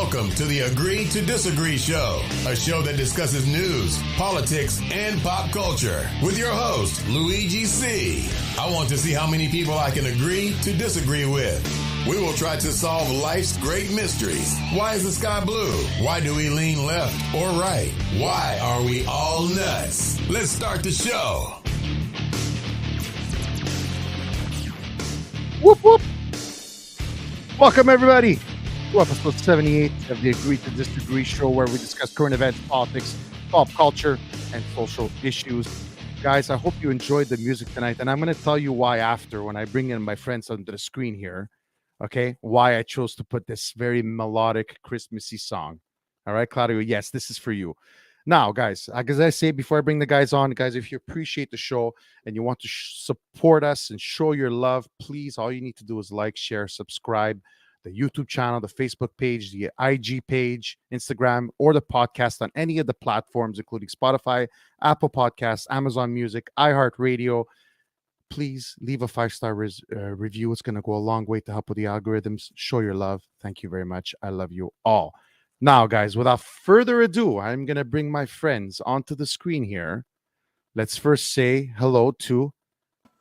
Welcome to the Agree to Disagree Show, a show that discusses news, politics, and pop culture with your host, Luigi C. I want to see how many people I can agree to disagree with. We will try to solve life's great mysteries. Why is the sky blue? Why do we lean left or right? Why are we all nuts? Let's start the show. Whoop, whoop. Welcome, everybody, to episode 78 of the Agree to Disagree show, where we discuss current events, politics, pop culture, and social issues. Guys, I hope you enjoyed the music tonight, and I'm going to tell you why after, when I bring in my friends onto the screen here, okay, why I chose to put this very melodic, Christmassy song. All right, Claudio, yes, this is for you. Now, guys, as I say before I bring the guys on, guys, if you appreciate the show and you want to support us and show your love, please, all you need to do is like, share, subscribe, the YouTube channel, the Facebook page, the IG page, Instagram, or the podcast on any of the platforms, including Spotify, Apple Podcasts, Amazon Music, iHeartRadio. Please leave a 5-star review. It's going to go a long way to help with the algorithms. Show your love. Thank you very much. I love you all. Now, guys, without further ado, I'm going to bring my friends onto the screen here. Let's first say hello to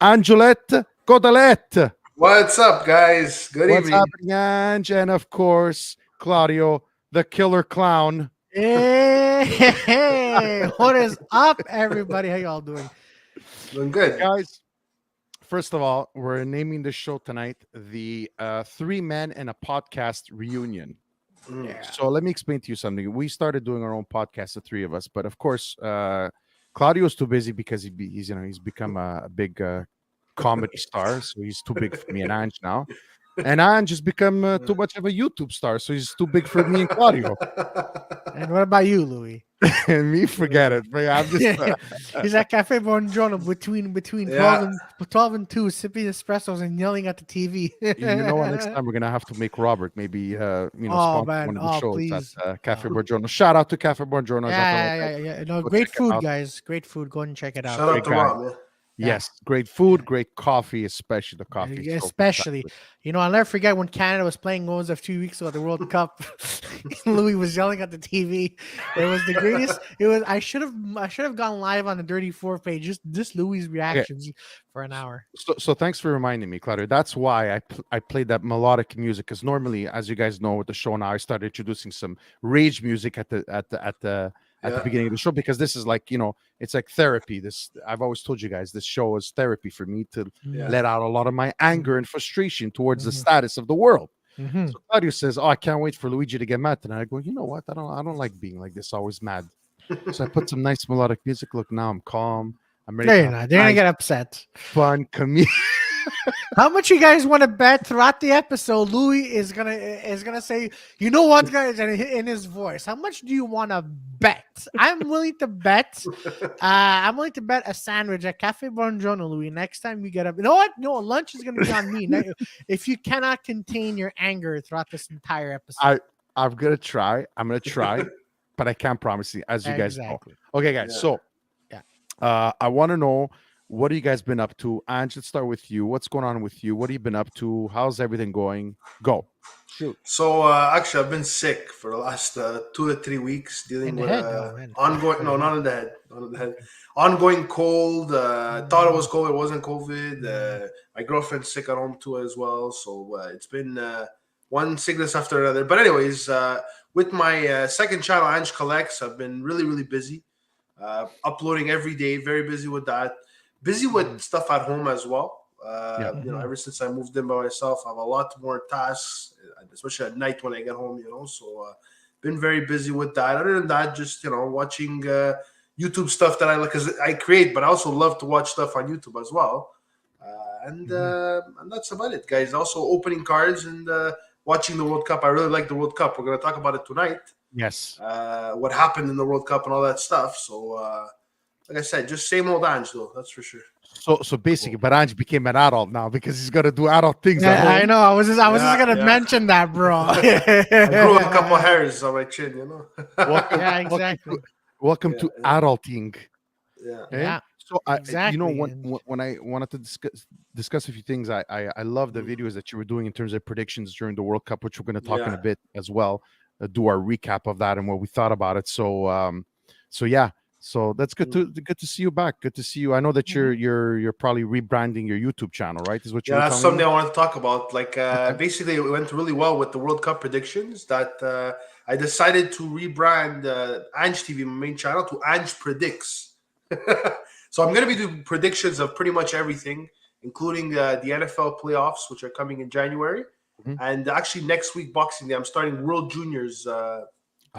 Angelette Godalette. What's up, guys? Good evening. What's happening, Ange? And, of course, Claudio, the killer clown. Hey, what is up, everybody? How y'all doing? Doing good. Guys, first of all, we're naming the show tonight the 3 Men and a Podcast Reunion. Yeah. So let me explain to you something. We started doing our own podcast, the 3 of us, but of course, Claudio's too busy because he's become a big comedy star, so he's too big for me and Ange now. And Ange has become too much of a YouTube star, so he's too big for me and Claudio. And what about you, Louis? And me, forget it. But I'm just He's at Cafe Buongiorno between 12 and 2, sipping espressos and yelling at the TV. You know what? Next time we're gonna have to make Robert maybe sponsor one of the shows please. at Cafe Buongiorno. Shout out to Cafe Buongiorno. Yeah. No, Go great check it food, out. guys. Great food. Go and check it out. Shout out to guy. Rob. Yeah. Yes, great food, great coffee, especially the coffee. Yeah, So especially, I'll never forget when Canada was playing what was a few weeks ago at the World Cup. Louis was yelling at the TV. It was the greatest. It was. I should have gone live on the Dirty Four page. Just Louis' reactions for an hour. So thanks for reminding me, Claudio. That's why I played that melodic music, because normally, as you guys know, with the show now, I started introducing some rage music at the beginning of the show, because this is like, it's like therapy. I've always told you guys, this show is therapy for me to let out a lot of my anger and frustration towards the status of the world. So Claudio says, "Oh, I can't wait for Luigi to get mad tonight." I go, "You know what? I don't like being like this, always mad." So I put some nice melodic music. Look, now I'm calm. I'm ready. They're gonna get upset. Fun comedian. How much you guys want to bet throughout the episode? Louis is gonna say, "You know what, guys?" And in his voice, how much do you want to bet? I'm willing to bet. I'm willing to bet a sandwich at Cafe Buongiorno, Louis. Next time you get up, you know what? No, lunch is gonna be on me. If you cannot contain your anger throughout this entire episode, I'm gonna try. But I can't promise you, as you guys know. Okay, guys. Yeah. So, I want to know, what have you guys been up to? Ange, let's start with you. What's going on with you? What have you been up to? How's everything going? Go. Shoot. So actually, I've been sick for the last 2 to 3 weeks, dealing with ongoing. No, not in the head. Not in the head. Ongoing cold. Thought it was COVID. It wasn't COVID. My girlfriend's sick at home too as well. So it's been one sickness after another. But anyways, with my second channel, Ange Collects, I've been really, really busy. Uploading every day. Very busy with that. Busy with stuff at home as well. Ever since I moved in by myself, I have a lot more tasks, especially at night when I get home. So been very busy with that. Other than that, just watching YouTube stuff that I like, because I create, but I also love to watch stuff on YouTube as well. And that's about it, guys. Also opening cards and watching the World Cup. I really like the World Cup. We're gonna talk about it tonight. Yes. What happened in the World Cup and all that stuff. So. Like I said, just same old Ange, though. That's for sure. So basically, but Ange became an adult now because he's got to do adult things. Yeah, I know. I was just gonna mention that, bro. I grew a couple hairs on my chin, Welcome, Yeah, exactly. Welcome to adulting. Yeah. Yeah. So Exactly. when I wanted to discuss a few things, I love the videos that you were doing in terms of predictions during the World Cup, which we're going to talk in a bit as well. do our recap of that and what we thought about it. So yeah. So that's good to see you back. Good to see you. I know that you're probably rebranding your YouTube channel, right? Is what you were that's telling something me? I wanted to talk about. Like, basically, it went really well with the World Cup predictions. That I decided to rebrand Ange TV, my main channel, to Ange Predicts. So I'm going to be doing predictions of pretty much everything, including the NFL playoffs, which are coming in January, and actually next week, Boxing Day, I'm starting World Juniors. I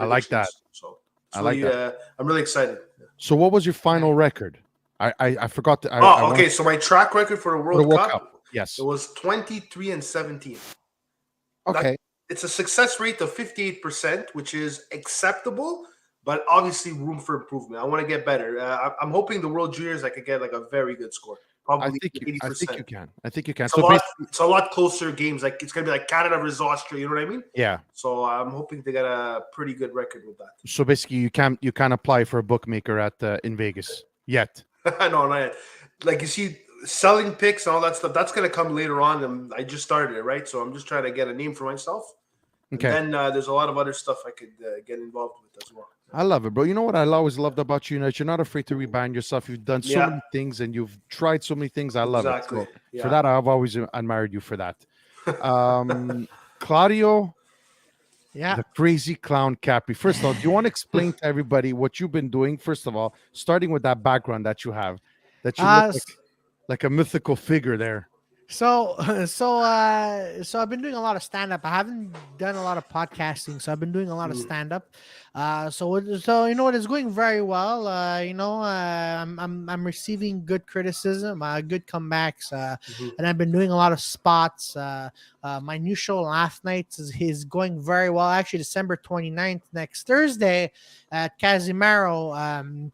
like that. So I like that. I'm really excited. So what was your final record? I forgot. Okay. So my track record for the World Cup, yes, it was 23-17. Okay. It's a success rate of 58%, which is acceptable, but obviously room for improvement. I want to get better. I'm hoping the World Juniors I could get like a very good score. Probably 80%. I think you can. I think you can. It's a lot closer games. Like it's gonna be like Canada versus Austria. You know what I mean? Yeah. So I'm hoping to get a pretty good record with that. So basically, you can't apply for a bookmaker at in Vegas yet. No, not yet. Like you see, selling picks and all that stuff. That's gonna come later on, and I just started it, right? So I'm just trying to get a name for myself. Okay. And then there's a lot of other stuff I could get involved with as well. I love it, bro. You know what I always loved about you? That you're not afraid to rebrand yourself. You've done so many things and you've tried so many things. I love it. So for that, I've always admired you for that. Claudio, the crazy clown Capri. First of all, do you want to explain to everybody what you've been doing? First of all, starting with that background that you have, that you look like a mythical figure there. So I've been doing a lot of stand up. I haven't done a lot of podcasting, so I've been doing a lot of stand up. So you know what, it's going very well. I'm receiving good criticism, good comebacks, and I've been doing a lot of spots. My new show Laugh Nights is going very well. Actually, December 29th, next Thursday at Casimiro.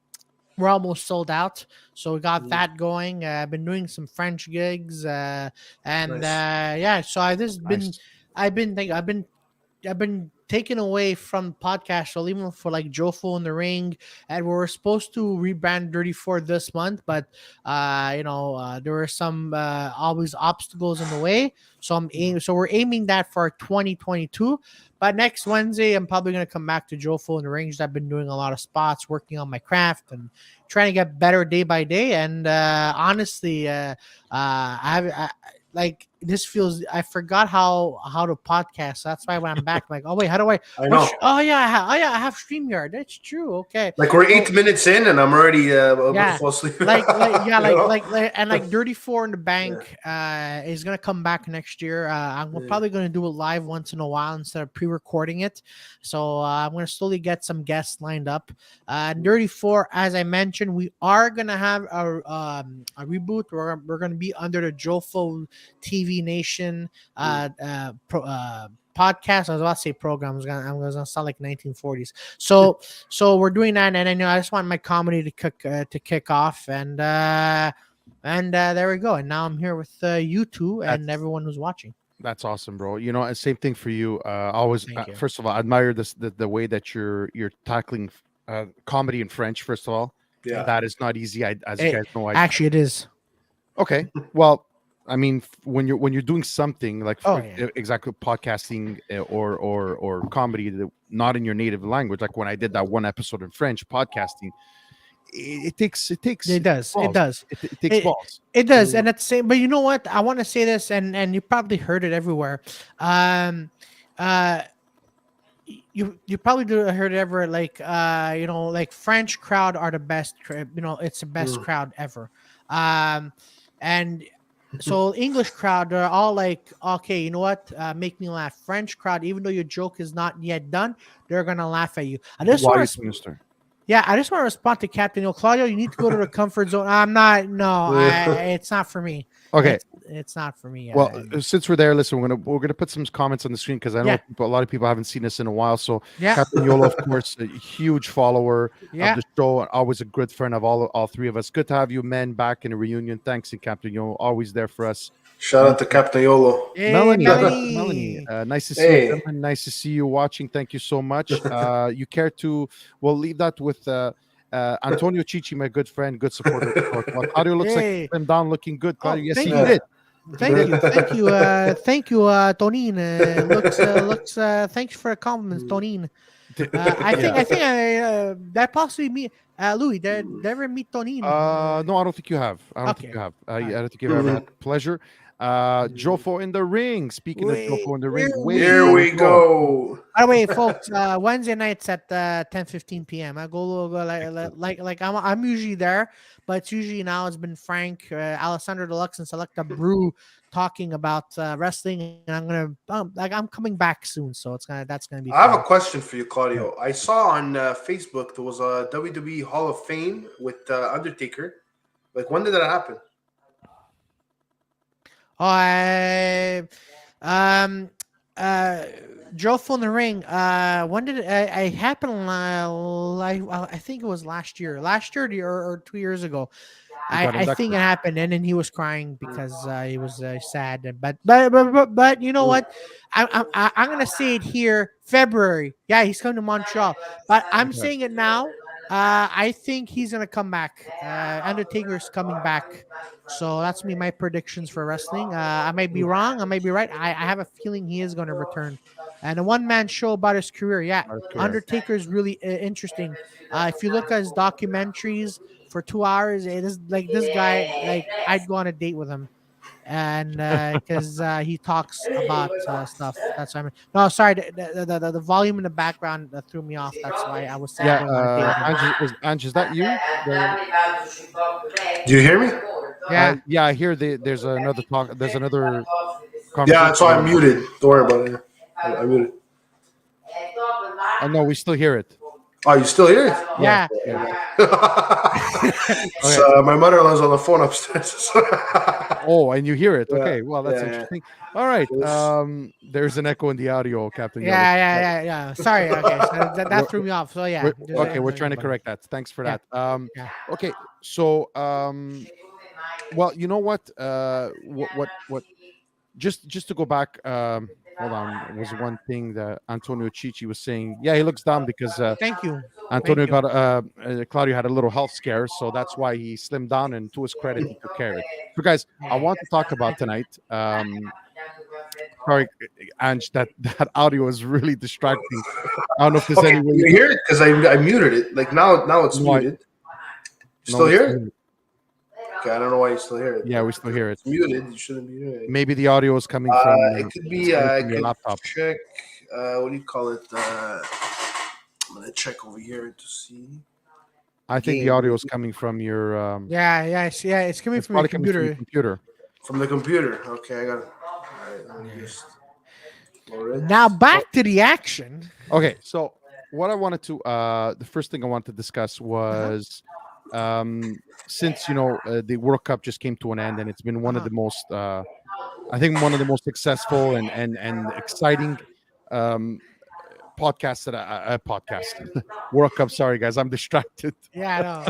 We're almost sold out, so we got that going. I've been doing some French gigs, So I've been taken away from podcast, so even for like Jofo in the Ring, and we were supposed to rebrand Dirty Four this month, but there were some always obstacles in the way. So we're aiming that for 2022. But next Wednesday, I'm probably going to come back to Jofo in the Range. I've been doing a lot of spots, working on my craft, and trying to get better day by day. And honestly, this feels. I forgot how to podcast. That's why when I'm back, I'm like, oh wait, how do I? I know. I have StreamYard. That's true. Okay. Like we're 8 minutes in, and I'm already fall asleep. like Dirty Four in the Bank is gonna come back next year. I'm probably gonna do it live once in a while instead of pre-recording it. So I'm gonna slowly get some guests lined up. Dirty Four, as I mentioned, we are gonna have a reboot. We're gonna be under the Jofo TV Nation podcast. I was about to say program. I'm gonna sound like 1940s. So we're doing that, and I know I just want my comedy to kick off, and there we go. And now I'm here with you two and everyone who's watching. That's awesome, bro. You know, same thing for you. Always, first of all, I admire the way that you're tackling comedy in French. First of all, that is not easy. You guys know, actually, it is. Okay, well. I mean, when you're doing something like exactly podcasting or comedy not in your native language, like when I did that one episode in French podcasting, it takes balls. It takes balls. It does, and it's same. But you know what? I want to say this, and you probably heard it everywhere. You probably heard it ever, like like French crowd are the best. It's the best crowd ever. And so English crowd, they're all like, okay, you know what? Make me laugh. French crowd, even though your joke is not yet done, they're gonna laugh at you. I just want to respond to Captain Claudio. You need to go to the comfort zone. I'm not. No, it's not for me. Okay, it's not for me. Well, since we're there, listen, we're gonna put some comments on the screen because I know a lot of people haven't seen us in a while. So Captain Yolo, of course, a huge follower of the show, always a good friend of all three of us. Good to have you men back in a reunion. Thanks, and Captain Yolo, always there for us. Shout out to Captain Yolo. Hey, Melanie. Nice to see you. Nice to see you watching. Thank you so much. You care to? We'll leave that with. Antonio Chichi, my good friend, good supporter. Claudio looks like him down, looking good. Claudio, yes, he did. Thank you, thank you, Tonin. Looks. Thanks for the compliments, Tonin. I think that possibly me, Louis. Did ever meet Tonin? No, I don't think you have. I don't think Okay. you have. I don't think you've ever had the pleasure. Jofo in the ring. Speaking of Jofo in the ring, Here we go. By the way, folks, Wednesday nights at 10:15 p.m. I go like I'm usually there, but it's usually now it's been Frank, Alessandro Deluxe, and Selecta Brew talking about wrestling, and I'm coming back soon, so that's gonna be. I have fun. a question for you, Claudio. I saw on Facebook there was a WWE Hall of Fame with Undertaker. Like, when did that happen? Oh, Joe from the ring. When did it happen? I think it was last year, or 2 years ago. I think it happened, and then he was crying because he was sad. But you know what? I'm gonna say it here. February. Yeah, he's coming to Montreal. But I'm saying it now. I think he's gonna come back. Undertaker's coming back. So that's me. My predictions for wrestling. I might be wrong. I might be right. I have a feeling he is going to return. And a one-man show about his career. Yeah, Undertaker is really interesting. If you look at his documentaries for 2 hours, it is like this guy. Like I'd go on a date with him, and because he talks about stuff. That's why I'm. No, sorry, the volume in the background threw me off. That's why I was saying I don't want to date him. Ange, is that you? Do you hear me? Yeah. Yeah, I hear there's another talk. There's another Yeah, so I'm muted. Don't worry about it. I'm muted. Oh no, we still hear it. Oh, you still hear it? Yeah. So my mother-in-law's on the phone upstairs. Oh, and you hear it. Yeah. Okay, well that's Yeah. interesting. All right. There's an echo in the audio, Captain. Yeah. Sorry. Okay, so that threw me off. So yeah. We're trying to correct that. Thanks for that. Yeah. Okay, so well, you know what? What? Just to go back. Hold on. Was one thing that Antonio Chichi was saying. Yeah, he looks dumb because Thank you. Antonio got Claudio had a little health scare, so that's why he slimmed down. And to his credit, he took care of it. So, guys, I want to talk about tonight. Sorry, Ange, that audio is really distracting. I don't know if there's any way you hear it because I muted it. Like now it's muted. You still hear it? Okay, I don't know why you still hear it. Yeah, we still hear it. It's muted. You shouldn't be hearing it. Maybe the audio is coming from. It could be. I your could laptop. check. What do you call it? I'm gonna check over here to see. I think the audio is coming from your. Yeah. It's coming from your computer. From the computer. Okay, I got it. All right, let me just load it. Now back to the action. Okay, so what I wanted to, the first thing I wanted to discuss was, since the World Cup just came to an end, and it's been one of the most, I think one of the most successful and exciting podcasts that podcast World Cup. Sorry, guys, I'm distracted. Yeah, I know.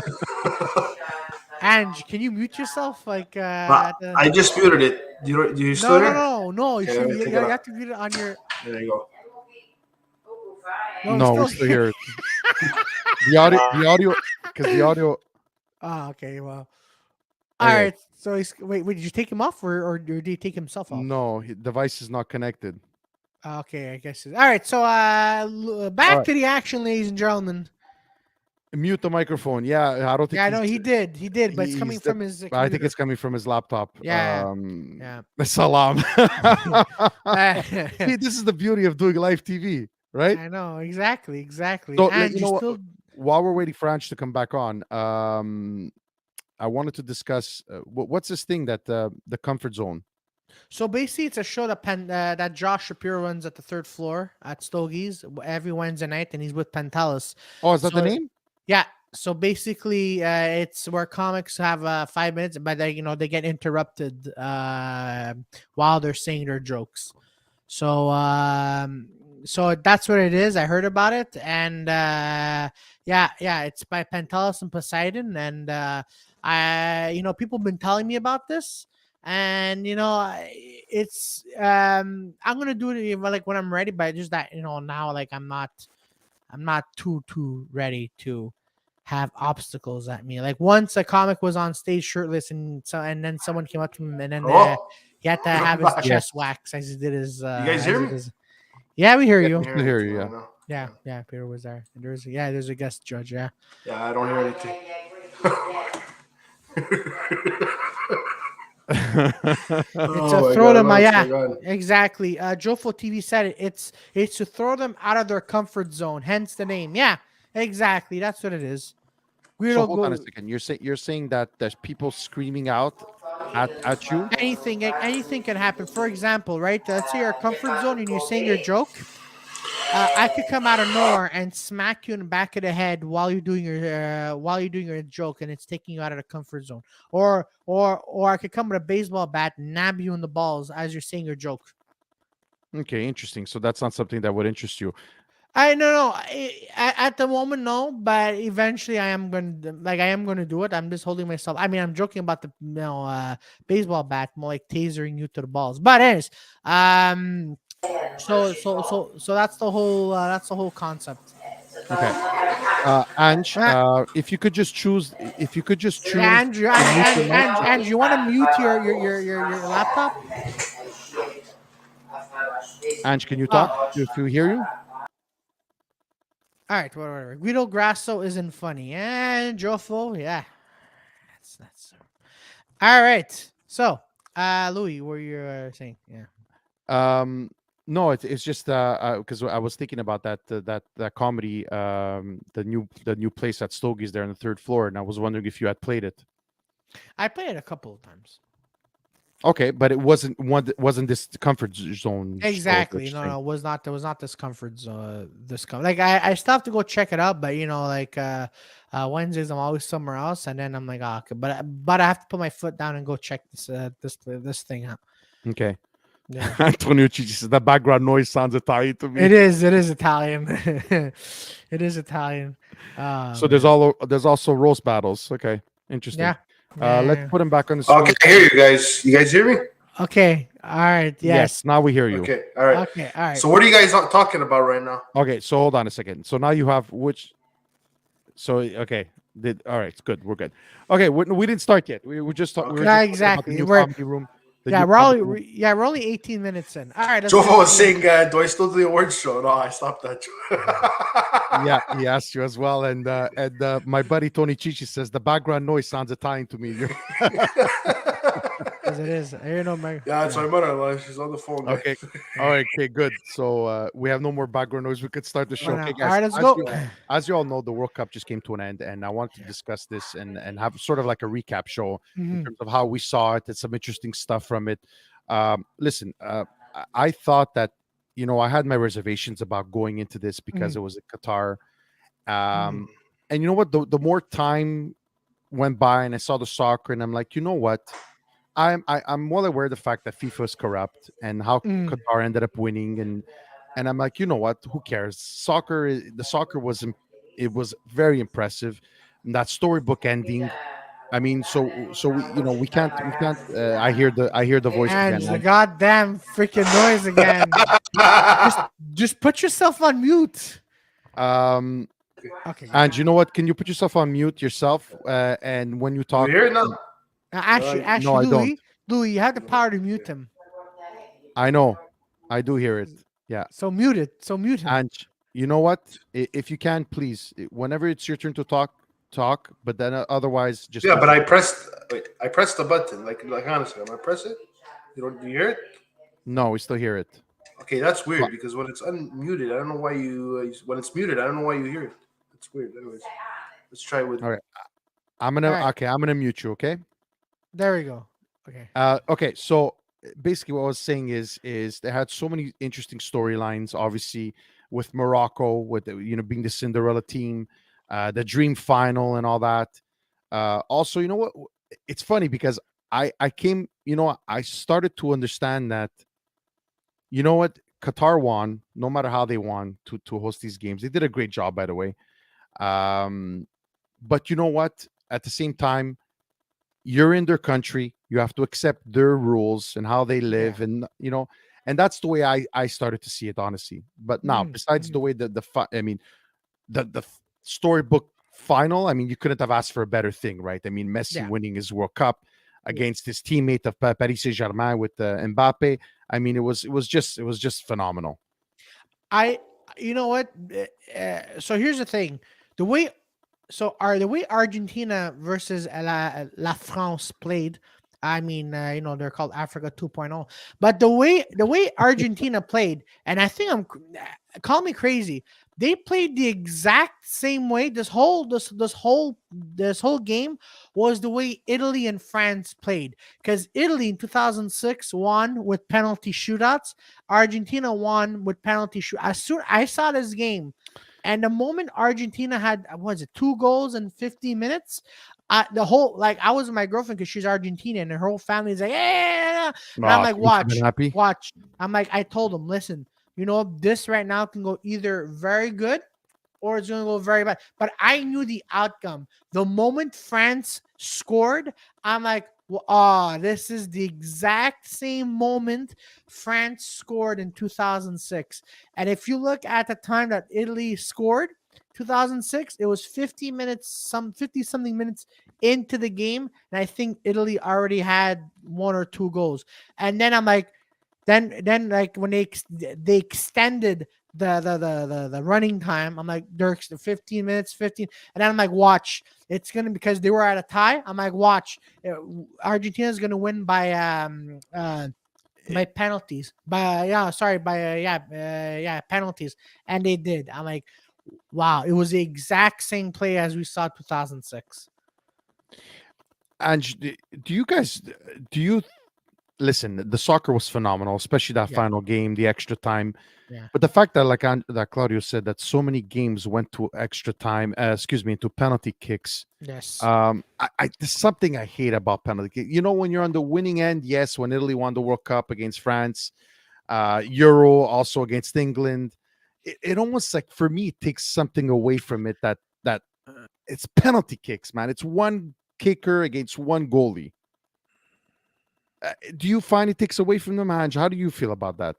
Ange, can you mute yourself? Like, I just muted it. Do you still hear? No. You have to mute it on your. There you go. No, we still hear it. the audio, because the audio. Oh, okay. Well, all right. So wait, did you take him off, or did he take himself off? No, his device is not connected. Okay, I guess. All right. So back to the action, ladies and gentlemen. Mute the microphone. Yeah, I don't think. Yeah, no, he did, but it's coming from his. I think it's coming from his laptop. Yeah. Salam. See, this is the beauty of doing live TV, right? I know exactly. So, And while we're waiting for Ange to come back on, I wanted to discuss what's this thing that the comfort zone. So basically, it's a show that Josh Shapiro runs at the third floor at Stogie's every Wednesday night, and he's with Pantelis. Oh, is that the name? Yeah. So basically, it's where comics have 5 minutes, but they get interrupted while they're saying their jokes. So so that's what it is. I heard about it, and it's by Pantelis and Poseidon, and people have been telling me about this. And it's I'm gonna do it like when I'm ready, but just that now like I'm not too ready to have obstacles at me. Like once a comic was on stage shirtless, and then someone came up to him, and then He had to have his back. chest wax as he did his. You guys hear me? Yeah, we hear I you. don't I hear you, anything right now. Yeah, Peter was there. And there's a guest judge. Yeah. Yeah, I don't hear anything. It's Oh to my throw god, them. what's Yeah, going on? exactly. Jofo TV said it. It's to throw them out of their comfort zone. Hence the name. Yeah, exactly. That's what it is. We So don't hold on a go second. You're saying that there's people screaming out at you? anything can happen. For example, right? Let's say your comfort zone and you're saying your joke. I could come out of nowhere and smack you in the back of the head while you're doing your joke, and it's taking you out of the comfort zone. Or I could come with a baseball bat and nab you in the balls as you're saying your joke. Okay, interesting. So that's not something that would interest you. I no no at the moment no, but eventually I am going to do it. I'm just holding myself. I mean, I'm joking about the baseball bat, more like tasering you to the balls. But anyways, so that's the whole concept. Okay. Ange, if you could just Yeah, choose Andrew, to mute your mic. Andrew, you want to mute your laptop? Ange, can you talk? Oh, If you hear you? all right, whatever. Guido Grasso isn't funny, and Jofo, yeah, that's. All right. So, Louis, what you saying? Yeah. No, it's just because I was thinking about that comedy, the new place at Stogie's there on the third floor, and I was wondering if you had played it. I played it a couple of times. Okay, but it wasn't this comfort zone. Exactly. No, it was not. There was not this comfort zone. Like I still have to go check it out, but like Wednesdays I'm always somewhere else, and then I'm like, okay, but I have to put my foot down and go check this thing out. Okay. Yeah. Antonio Cici says the background noise sounds Italian to me. It is Italian. It is Italian. So there's also roast battles. Okay, interesting. Yeah. Let's put him back on the screen. Okay, I hear you guys. You guys hear me? Okay. All right. Yes. Now we hear you. Okay, all right. Okay. All right. So what are you guys talking about right now? Okay, so hold on a second. So now you have which. So okay, all right, it's good. We're good. Okay, we didn't start yet. We were just talking. Okay. Okay. Exactly. New We're comedy room. we're only 18 minutes in. All right. Joe was saying, do I still do the awards show? No, I stopped that. Yeah, he asked you as well, and my buddy Tony Cici says the background noise sounds Italian to me. It is. You know, my Yeah, it's my mother-in-law. She's on the phone. Guys. Okay. All right. Okay. Good. So we have no more background noise. We could start the show. Why Okay, not? guys. All right, let's go. As you all know, the World Cup just came to an end, and I want to discuss this and have sort of like a recap show in terms of how we saw it and some interesting stuff from it. Listen, I thought that I had my reservations about going into this because it was in Qatar, and you know what? The more time went by, and I saw the soccer, and I'm like, you know what? I'm well aware of the fact that FIFA is corrupt and how Qatar ended up winning, and I'm like, you know what? Who cares? The soccer was very impressive. And that storybook ending. I mean, so we can't. I hear the voice And again. the goddamn freaking noise again. just put yourself on mute. Okay. And you know what? Can you put yourself on mute yourself? And when you talk, You hear it now? Actually, no, I don't. Louis, you have the power to mute him. I know, I do hear it. Yeah. So mute it. So mute him. And you know what? If you can, please, whenever it's your turn to talk. But then otherwise, just but I pressed the button. Like honestly, I'm gonna press it. Do you hear it? No, we still hear it. Okay, that's weird because when it's unmuted, I don't know why you. When it's muted, I don't know why you hear it. It's weird. Anyways, let's try with. All right. I'm gonna mute you. Okay. There we go. Okay. Okay. So basically, what I was saying is they had so many interesting storylines. Obviously, with Morocco, with being the Cinderella team, the dream final, and all that. Also, you know what? It's funny because I came. I started to understand that. You know what? Qatar won, no matter how they won to host these games. They did a great job, by the way. But you know what? At the same time, you're in their country. You have to accept their rules and how they live, and that's the way I started to see it, honestly. But now, besides the way the storybook final, I mean, you couldn't have asked for a better thing, right? I mean, Messi winning his World Cup, against his teammate of Paris Saint-Germain with Mbappe. I mean, it was just phenomenal. You know what? So here's the thing: the way the way Argentina versus La France played. I mean, they're called Africa 2.0. But the way Argentina played, and I think call me crazy. They played the exact same way. This whole game was the way Italy and France played. Because Italy in 2006 won with penalty shootouts. Argentina won with penalty shoot. As soon I saw this game, and the moment Argentina had, what was it, 2 goals in 50 minutes, the whole, like, I was with my girlfriend because she's Argentina and her whole family is like, yeah. And I'm like, watch. I'm like, I told them, listen, this right now can go either very good or it's going to go very bad. But I knew the outcome. The moment France scored, I'm like, this is the exact same moment France scored in 2006. And if you look at the time that Italy scored, 2006, it was 50 something minutes into the game. And I think Italy already had 1 or 2 goals. And then I'm like, then like when they extended the running time, I'm like, Dirk's the 15 minutes, 15, and then I'm like, watch, it's gonna, because they were at a tie. I'm like, watch, Argentina's gonna win by penalties, penalties, and they did. I'm like, wow, it was the exact same play as we saw 2006. And do you listen, the soccer was phenomenal, especially that final game, the extra time. Yeah. But the fact that, like that Claudio said, that so many games went to extra time, into penalty kicks. Yes. There's something I hate about penalty kick. When you're on the winning end, yes, when Italy won the World Cup against France, Euro also against England, it almost, like, for me, it takes something away from it that it's penalty kicks, man. It's one kicker against one goalie. Do you find it takes away from them, Ange? How do you feel about that?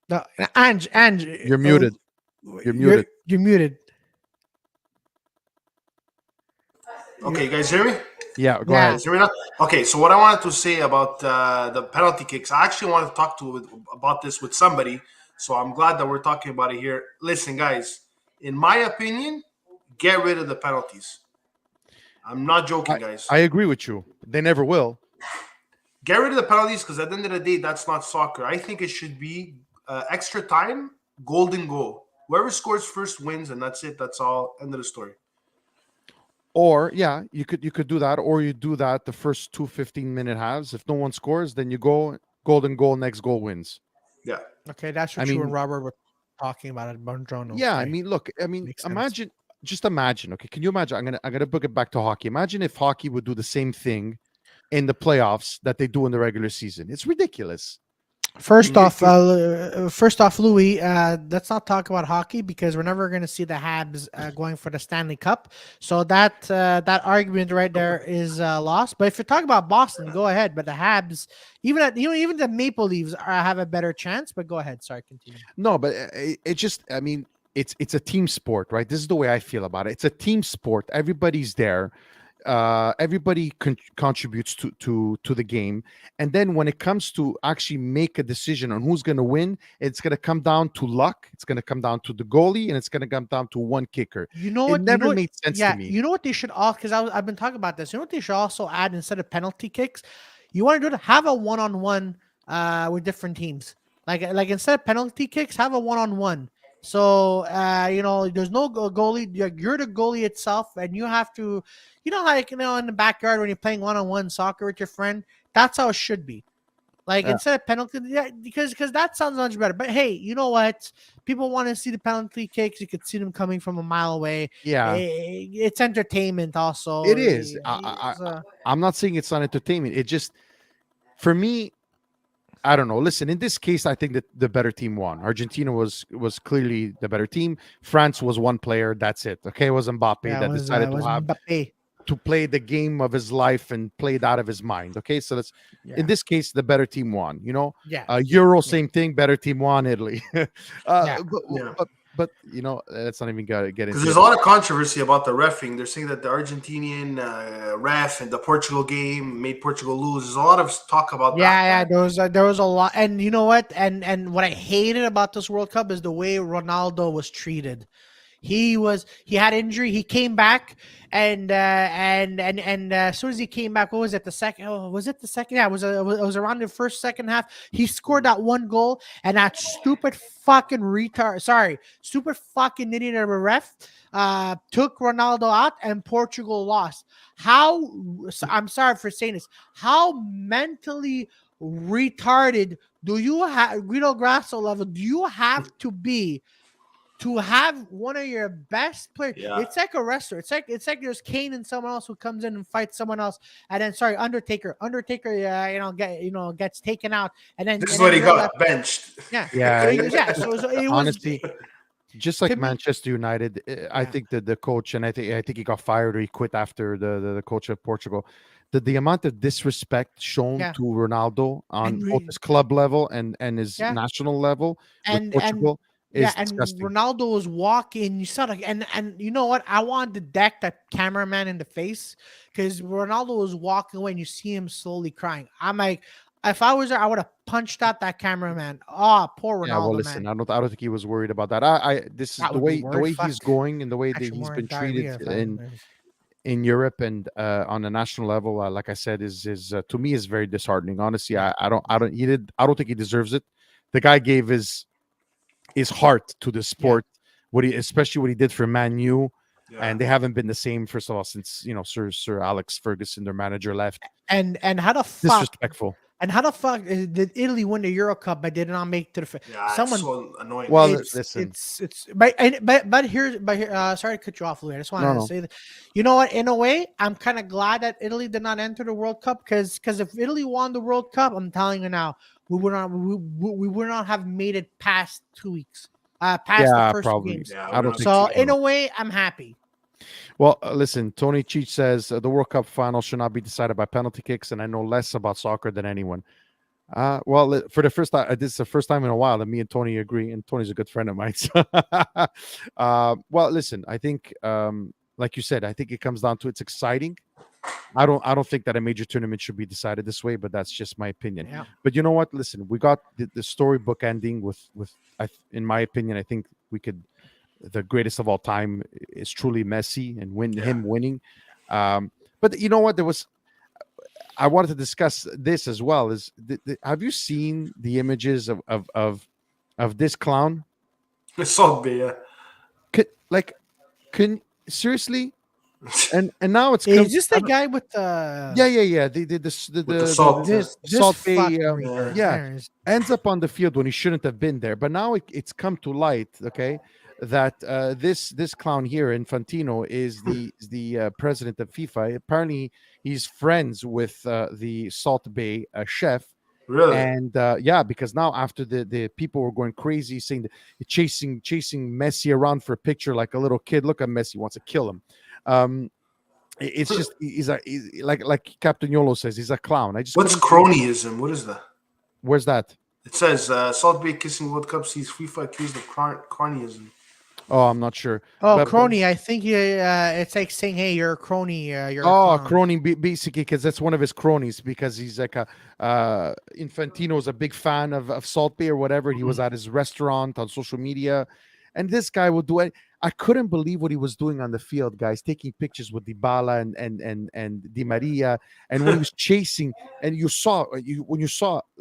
No, Ange, you're muted. You're muted. You're muted. Okay, you guys hear me? Yeah, go ahead. Hear me now? Okay, so what I wanted to say about the penalty kicks, I actually wanted to talk about this with somebody. So I'm glad that we're talking about it here. Listen, guys, in my opinion, get rid of the penalties. I'm not joking, guys. I agree with you. They never will. Get rid of the penalties, because at the end of the day, that's not soccer. I think it should be extra time, golden goal. Whoever scores first wins, and that's it. That's all. End of the story. Or, you could do that, or you do that the first 2 15-minute halves. If no one scores, then you go golden goal, next goal wins. Yeah. Okay, that's what you and Robert were talking about at Bongiorno. Yeah, okay. Look, imagine. Just imagine, okay? Can you imagine? I'm gonna book it back to hockey. Imagine if hockey would do the same thing in the playoffs that they do in the regular season. It's ridiculous. First off, Louis, let's not talk about hockey because we're never going to see the Habs going for the Stanley Cup. So that argument right there is lost. But if you're talking about Boston, go ahead. But the Habs, even the Maple Leafs have a better chance. But go ahead. Sorry, continue. No, but it just, it's a team sport, right? This is the way I feel about it. It's a team sport. Everybody's there. Everybody contributes to the game, and then when it comes to actually make a decision on who's going to win, it's going to come down to luck. It's going to come down to the goalie, and it's going to come down to one kicker. It never made sense to me. You know what they should all, because I've been talking about this. You know what they should also add instead of penalty kicks? You want to do it, have a one-on-one with different teams. Like instead of penalty kicks, have a one-on-one. So, there's no goalie. You're the goalie itself, and you have to, in the backyard when you're playing one-on-one soccer with your friend, that's how it should be. Instead of penalty, because that sounds much better. But hey, you know what? People want to see the penalty kicks. You could see them coming from a mile away. Yeah, it's entertainment. Also, it is. I'm not saying it's not entertainment. It just, for me, I don't know. Listen, in this case, I think that the better team won. Argentina was clearly the better team. France was one player. That's it. Okay, it was Mbappe that decided to play the game of his life and play it out of his mind. Okay, so that's in this case the better team won. Euro, same thing. Better team won. Italy. But But let's not even get into because there's a lot of controversy about the reffing. They're saying that the Argentinian ref in the Portugal game made Portugal lose. There's a lot of talk about that. Yeah. There was a lot, and you know what? And what I hated about this World Cup is the way Ronaldo was treated. He had injury. He came back, and as soon as he came back, what was it? The second? Oh, was it the second? Yeah, it was around the second half. He scored that one goal, and that stupid fucking stupid fucking idiot of a ref took Ronaldo out, and Portugal lost. I'm sorry for saying this. How mentally retarded do you have, Guido Grasso level? Do you have to be to have one of your best players? Yeah. It's like a wrestler. It's like there's Kane and someone else who comes in and fights someone else, and then Undertaker, gets taken out, and then this is what he got benched. Yeah. So it was honestly. Just like Manchester United, I think that the coach, and I think he got fired or he quit after the coach of Portugal. The amount of disrespect shown to Ronaldo on both his club level and his national level with Portugal is disgusting. Ronaldo was walking. You saw and you know what? I wanted to deck that cameraman in the face because Ronaldo was walking away and you see him slowly crying. I'm like, if I was there, I would have punched out that cameraman. Oh, poor Ronaldo. Yeah, well, listen, man. I don't think he was worried about that. This is the way he's going and the way that he's been treated in Europe and on a national level. Like I said, is to me is very disheartening. Honestly, I don't think he deserves it. The guy gave his heart to the sport. Especially what he did for Man U. Yeah. And they haven't been the same, first of all, since Sir Alex Ferguson, their manager, left. And how the fuck disrespectful. And how the fuck did Italy win the Euro Cup but did not make it to the someone so annoying. Well, listen, but here, sorry to cut you off, Louis. I just wanted to say that, you know what? In a way, I'm kind of glad that Italy did not enter the World Cup because if Italy won the World Cup, I'm telling you now, we would not have made it past 2 weeks, past the first probably. games. Yeah, I don't think so. In a way, I'm happy. Well, listen, Tony Cheech says the World Cup final should not be decided by penalty kicks, and I know less about soccer than anyone. Well, for the first time, this is the first time in a while that me and Tony agree, and Tony's a good friend of mine. So well, listen, I think, like you said, I think it comes down to it's exciting. I don't think that a major tournament should be decided this way, but that's just my opinion. Yeah. But you know what? Listen, we got the storybook ending with in my opinion, I think we could. The greatest of all time is truly Messi and him winning. But you know what? I wanted to discuss this as well. Have you seen the images of this clown? I saw it, yeah. Seriously? And now it's is this the guy with the the salt Salt Bay ends up on the field when he shouldn't have been there. But now it's come to light, okay, that this clown here, Infantino, is the president of FIFA. Apparently, he's friends with the Salt Bay chef. Really? And because now after the people were going crazy, saying chasing Messi around for a picture like a little kid. Look at Messi, wants to kill him. It's just he's like Captain Yolo says, he's a clown. What's cronyism? What is that? Where's that? It says Salt Bay kissing World Cup sees FIFA accused of cronyism. Oh, I'm not sure. Crony. I think it's like saying, "Hey, you're a crony." You're a crony, basically, because that's one of his cronies. Because he's like Infantino's a big fan of Salt Bay or whatever. He was at his restaurant on social media, and this guy would do it. I couldn't believe what he was doing on the field, guys, taking pictures with Dybala and Di Maria, and when he was chasing, and you saw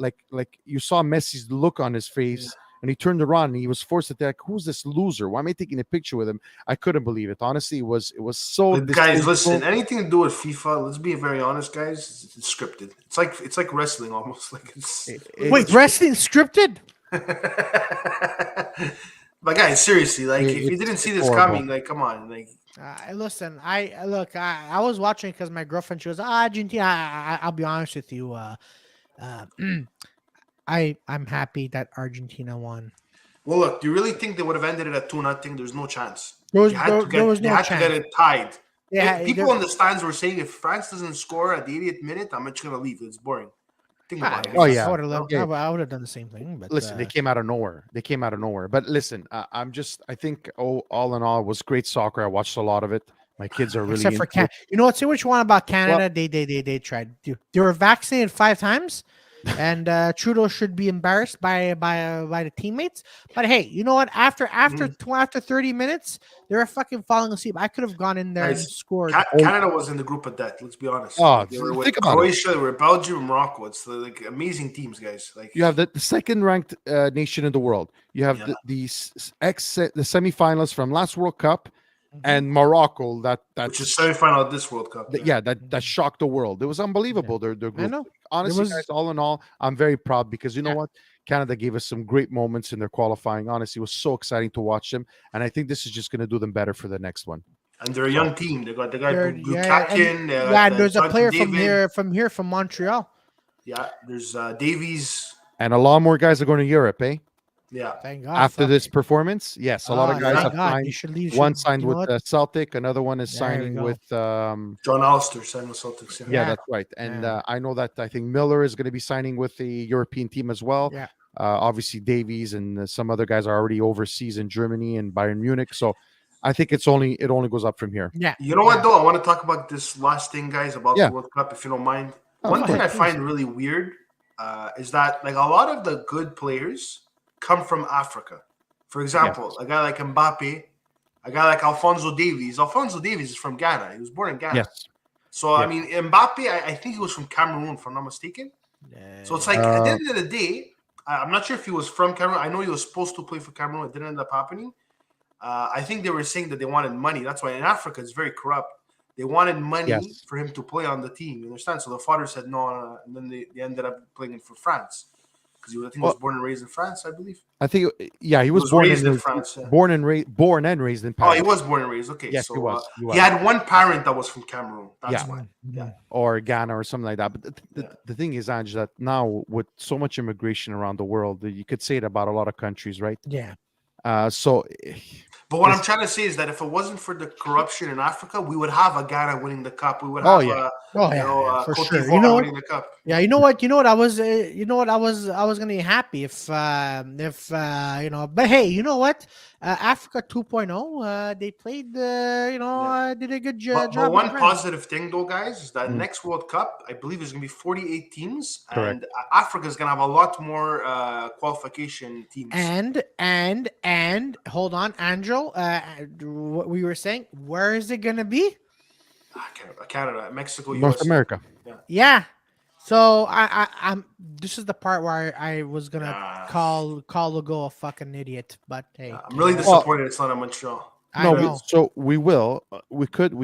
Messi's look on his face. Yeah. And he turned around and he was forced to think, who's this loser? Why am I taking a picture with him? I couldn't believe it. Honestly, it was so. But guys, listen, anything to do with FIFA, let's be very honest, guys. It's scripted. It's like wrestling almost. Like wait, wrestling scripted? But guys, seriously, like if you didn't see this coming, like come on, like. Listen, I was watching because my girlfriend, she was Argentina. I'll be honest with you. I'm happy that Argentina won. Well, look, do you really think they would have ended it at 2-0? There's no chance. There was no chance. To get it tied. Yeah, people in the stands were saying if France doesn't score at the 80th minute, I'm just gonna leave. It's boring. Think about it. Oh, yeah. I would have Yeah. I would have done the same thing. But Listen, they came out of nowhere. But listen, I think all in all, it was great soccer. I watched a lot of it. My kids are really except for into Canada. it. You know what's which one about Canada? They tried. They were vaccinated 5 times, and Trudeau should be embarrassed by the teammates. But hey, you know what? After 30 minutes, they were fucking falling asleep. I could have gone in there and Guys, scored. Canada was in the group of death. Let's be honest. Oh, Like, they were with think about it. Croatia, they were Belgium, Morocco. It's like amazing teams, guys. Like You have the second ranked nation in the world. You have the semifinalists from last World Cup, and Morocco which is semi-final of this World Cup. that shocked the world. It was unbelievable. Their group. I know. Honestly, guys, all in all, I'm very proud because you know what? Canada gave us some great moments in their qualifying. Honestly, it was so exciting to watch them, and I think this is just going to do them better for the next one. And they're a young team. They got Buchanan. There's a player from Montreal. Yeah, there's Davies. And a lot more guys are going to Europe, eh? Yeah. Thank God. After this performance, yes, a lot of guys have signed. One signed with Celtic, another one is signing with John Alistair signed with Celtics. Yeah, that's right. And I know that I think Miller is going to be signing with the European team as well. Yeah. Obviously, Davies and some other guys are already overseas in Germany and Bayern Munich. So I think it only goes up from here. Yeah. You know what though? I want to talk about this last thing, guys, about the World Cup, if you don't mind. One thing I find really weird is that like a lot of the good players come from Africa. For example, a guy like Mbappe, a guy like Alphonso Davies. Alphonso Davies is from Ghana. He was born in Ghana. Yes. So I mean, Mbappe, I think he was from Cameroon, if I'm not mistaken. So it's like at the end of the day, I'm not sure if he was from Cameroon. I know he was supposed to play for Cameroon. It didn't end up happening. I think they were saying that they wanted money. That's why in Africa it's very corrupt. They wanted money for him to play on the team. You understand? So the father said no, and then they ended up playing for France because I think he was born and raised in France, I believe. I think he was born raised in France. Born and raised in Paris. Oh, he was born and raised. Okay, yes, so he was. He had one parent that was from Cameroon. That's why. Yeah. Or Ghana or something like that. But the thing is, Ange, that now with so much immigration around the world, you could say it about a lot of countries, right? Yeah. But what I'm trying to say is that if it wasn't for the corruption in Africa, we would have a Ghana winning the cup. We would have for Cote sure. d'Ivoire winning the cup. Yeah, you know what? I was gonna be happy if But hey, you know what? Africa 2.0, they played. Did a good job. But one positive thing, though, guys, is that next World Cup, I believe, is going to be 48 teams, and Africa is going to have a lot more qualification teams. And hold on, Angel. What we were saying, where is it going to be? Canada, Mexico, North USA. America. Yeah. So I'm. This is the part where I was gonna call Legault a fucking idiot, but hey, I'm really disappointed it's not in Montreal. We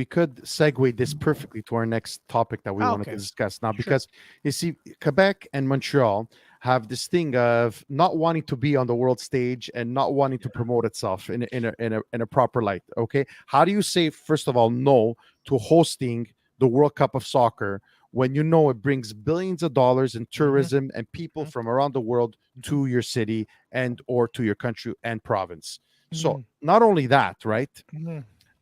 could segue this perfectly to our next topic that we wanted to discuss now, because you see, Quebec and Montreal have this thing of not wanting to be on the world stage and not wanting to promote itself in a proper light. Okay, how do you say first of all no to hosting the World Cup of Soccer when you know it brings billions of dollars in tourism and people from around the world to your city and or to your country and province? So not only that, right?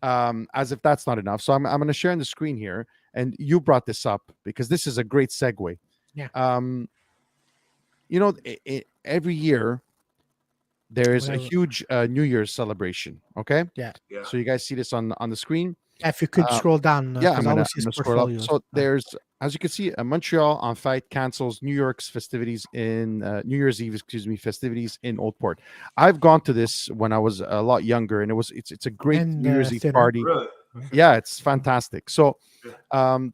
As if that's not enough. So I'm going to share on the screen here, and you brought this up because this is a great segue. Yeah. Every year there is a huge New Year's celebration. Okay. Yeah. So you guys see this on the screen. If you could scroll down. I'm gonna scroll up. So there's, as you can see, Montreal en fait cancels New York's festivities in New Year's Eve, festivities in Old Port. I've gone to this when I was a lot younger, and it's a great New Year's Eve party. Really? Yeah, it's fantastic. So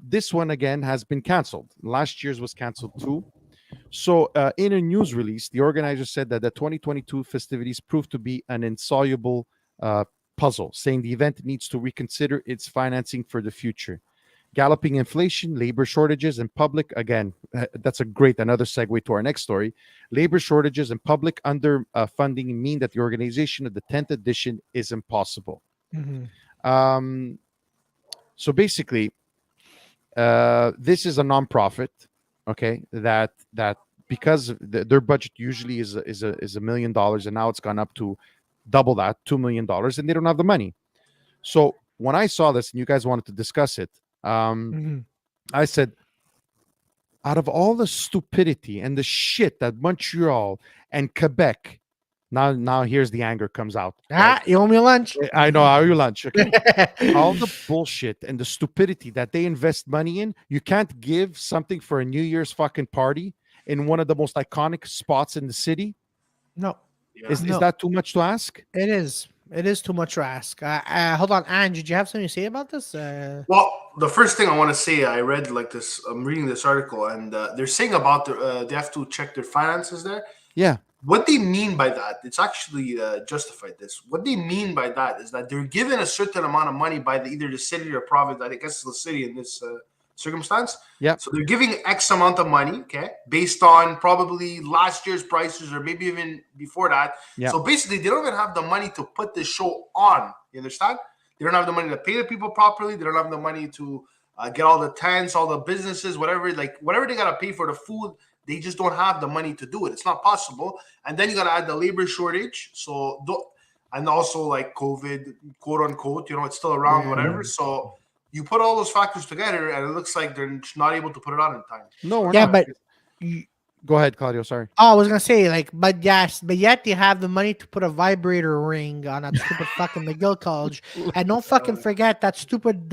this one again has been canceled. Last year's was canceled too. So in a news release, the organizers said that the 2022 festivities proved to be an insoluble puzzle, saying the event needs to reconsider its financing for the future. Galloping inflation, labor shortages, and public, again, that's another segue to our next story. Labor shortages and public underfunding mean that the organization of the 10th edition is impossible. So basically, this is a nonprofit, okay, that because their budget usually is $1 million, and now it's gone up to double that, $2 million, and they don't have the money. So when I saw this and you guys wanted to discuss it, I said, out of all the stupidity and the shit that Montreal and Quebec, now here's the anger comes out. Right? You owe me lunch. I know, how you lunch, okay? All the bullshit and the stupidity that they invest money in, you can't give something for a New Year's fucking party in one of the most iconic spots in the city. No. Yeah. Is that too much to ask? It is. It is too much to ask. Hold on, Ange, did you have something to say about this? Well, the first thing I want to say, I read like this. I'm reading this article, and they're saying about they have to check their finances there. Yeah. What they mean by that, it's actually justified. This what they mean by that is that they're given a certain amount of money by either the city or province. I guess it's the city in this circumstance. Yeah. So they're giving X amount of money, okay, based on probably last year's prices or maybe even before that. Yeah. So basically, they don't even have the money to put this show on. You understand? They don't have the money to pay the people properly. They don't have the money to get all the tents, all the businesses, whatever they gotta pay for the food. They just don't have the money to do it. It's not possible. And then you got to add the labor shortage. So, and also like COVID, quote unquote, it's still around, whatever. So you put all those factors together and it looks like they're not able to put it on in time. No, we're Yeah, not. but Go ahead, Claudio. Sorry. I was gonna say, like, but yet you have the money to put a vibrator ring on that stupid fucking McGill College, and don't fucking forget that stupid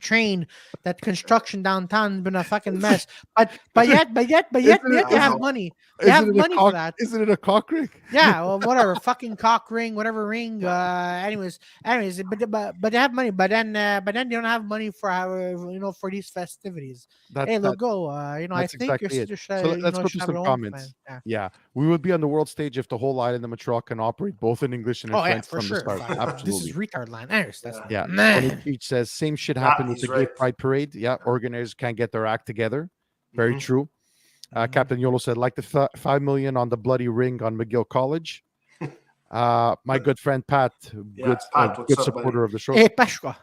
train, that construction downtown has been a fucking mess. But yet you have money. You have money for that. Isn't it a cock ring? Yeah, well, whatever, fucking cock ring, whatever ring. Anyways, but they have money. But then they don't have money for for these festivities. Hey, logo. I think exactly your sister should. So let's go to some comments. Yeah, we would be on the world stage if the whole island of Montreal can operate both in English and in French from the start. Absolutely. This is retard line. Anyways, yeah. Tony Peach says same shit happened with the Gay Pride Parade. Yeah, organizers can't get their act together. Very true. Captain Yolo said, like the 5 million on the bloody ring on McGill College. My good friend Pat, good supporter of the show. Hey, Pashwa.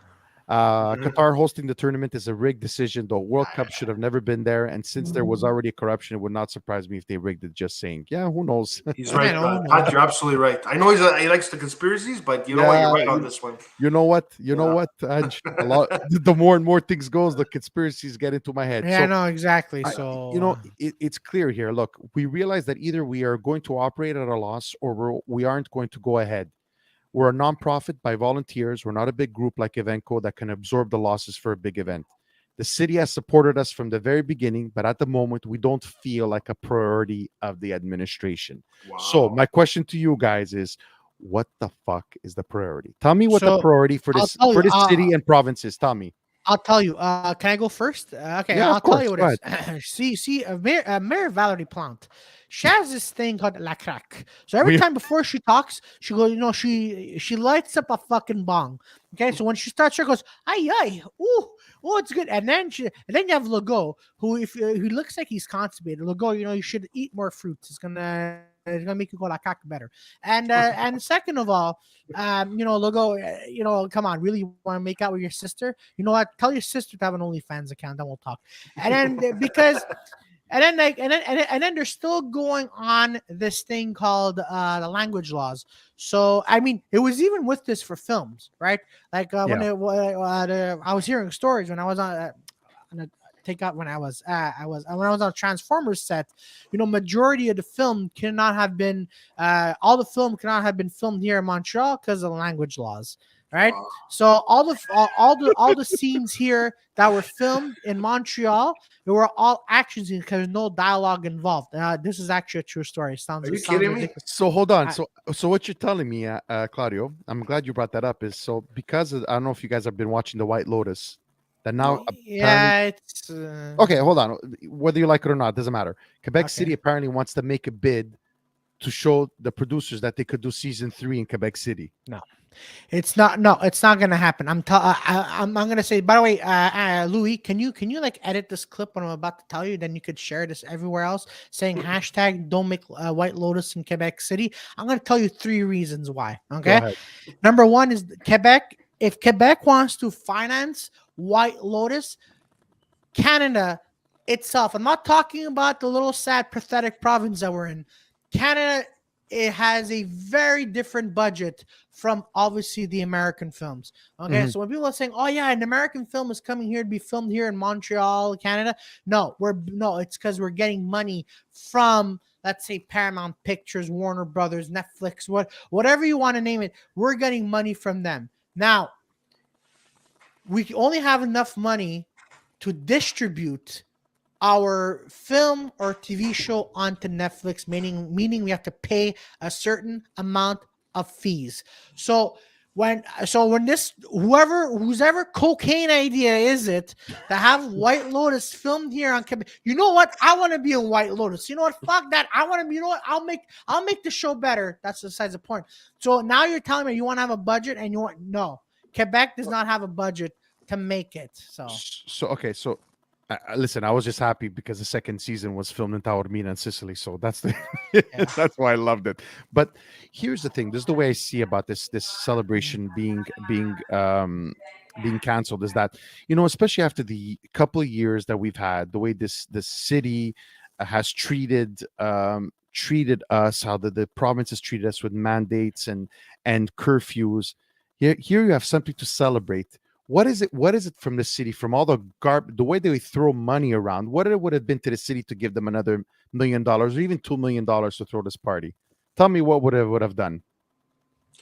Qatar hosting the tournament is a rigged decision. The World Cup should have never been there. And since there was already corruption, it would not surprise me if they rigged it. Just saying. Yeah, who knows? He's right, Pat. You're absolutely right. I know he likes the conspiracies, but you know what? You're right on this one. You know what? Ange, the more and more things goes, the conspiracies get into my head. Yeah, no, exactly. So it's clear here. Look, we realize that either we are going to operate at a loss or we aren't going to go ahead. We're a nonprofit by volunteers. We're not a big group like Evenco that can absorb the losses for a big event. The city has supported us from the very beginning, but at the moment, we don't feel like a priority of the administration. Wow. So my question to you guys is, what the fuck is the priority? Tell me what the priority for this city and province is. Tell me. I'll tell you. Can I go first? Okay, yeah, I'll tell you what it is. See, Mayor Valerie Plante, she has this thing called la craque. So every time before she talks, she goes, she lights up a fucking bong. Okay, so when she starts, she goes, ay, ooh, it's good. And then you have Legault, who who looks like he's constipated. Legault, you should eat more fruits. It's gonna make you go la craque better. And second of all, Legault, come on, really want to make out with your sister? You know what? Tell your sister to have an OnlyFans account, then we'll talk. And then because. And then they're still going on this thing called the language laws. So I mean, it was even with this for films, right? Like when I was hearing stories when I was on when I was on a Transformers set, majority of the film cannot have been all the film cannot have been filmed here in Montreal because of the language laws. Right, so all the scenes here that were filmed in Montreal, they were all action scenes because there's no dialogue involved. This is actually a true story. Are you kidding me? So hold on. So what you're telling me, Claudio, I'm glad you brought that up. Is so because I don't know if you guys have been watching The White Lotus. That now, it's okay. Hold on. Whether you like it or not, doesn't matter. Quebec City apparently wants to make a bid to show the producers that they could do season 3 in Quebec City. No. It's not gonna happen. I'm gonna say. By the way, Louis, can you like edit this clip when I'm about to tell you? Then you could share this everywhere else, saying hashtag don't make White Lotus in Quebec City. I'm gonna tell you 3 reasons why. Okay, number 1 is Quebec. If Quebec wants to finance White Lotus, Canada itself. I'm not talking about the little sad, pathetic province that we're in. Canada it has a very different budget from obviously the American films. Okay, Mhm. so when people are saying, "Oh yeah, an American film is coming here to be filmed here in Montreal, Canada," no, it's because we're getting money from, let's say, Paramount Pictures, Warner Brothers, Netflix, whatever you want to name it. We're getting money from them. Now we only have enough money to distribute our film or TV show onto Netflix, meaning we have to pay a certain amount of fees. So when this whose ever cocaine idea is it to have White Lotus filmed here on Quebec, you know what? I want to be in White Lotus. You know what? Fuck that. I want to be. You know what? I'll make the show better. That's besides the point. So now you're telling me you want to have a budget and you want no. Quebec does not have a budget to make it. So okay, so listen, I was just happy because the second season was filmed in Taormina and Sicily, so that's the Yeah. that's why I loved it. But here's the thing: this is the way I see about this celebration being canceled. Is that, especially after the couple of years that we've had, the way this city has treated us, how the province has treated us with mandates and curfews. Here you have something to celebrate. What is it from the city, from all the way they throw money around? What it would have been to the city to give them another $1 million or even $2 million to throw this party? Tell me what would have done.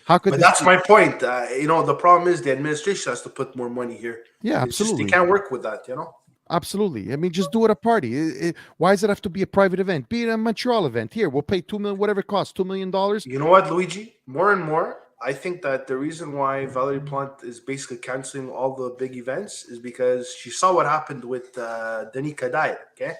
How could But this that's be? my point. The problem is the administration has to put more money here. Yeah, It's just they absolutely. can't work with that. Absolutely. I mean, just do it a party. Why does it have to be a private event? Be it a Montreal event. Here, we'll pay 2 million, whatever it costs, $2 million. You know what, Luigi? More and more, I think that the reason why Valerie Plante is basically canceling all the big events is because she saw what happened with Denis Coderre, okay?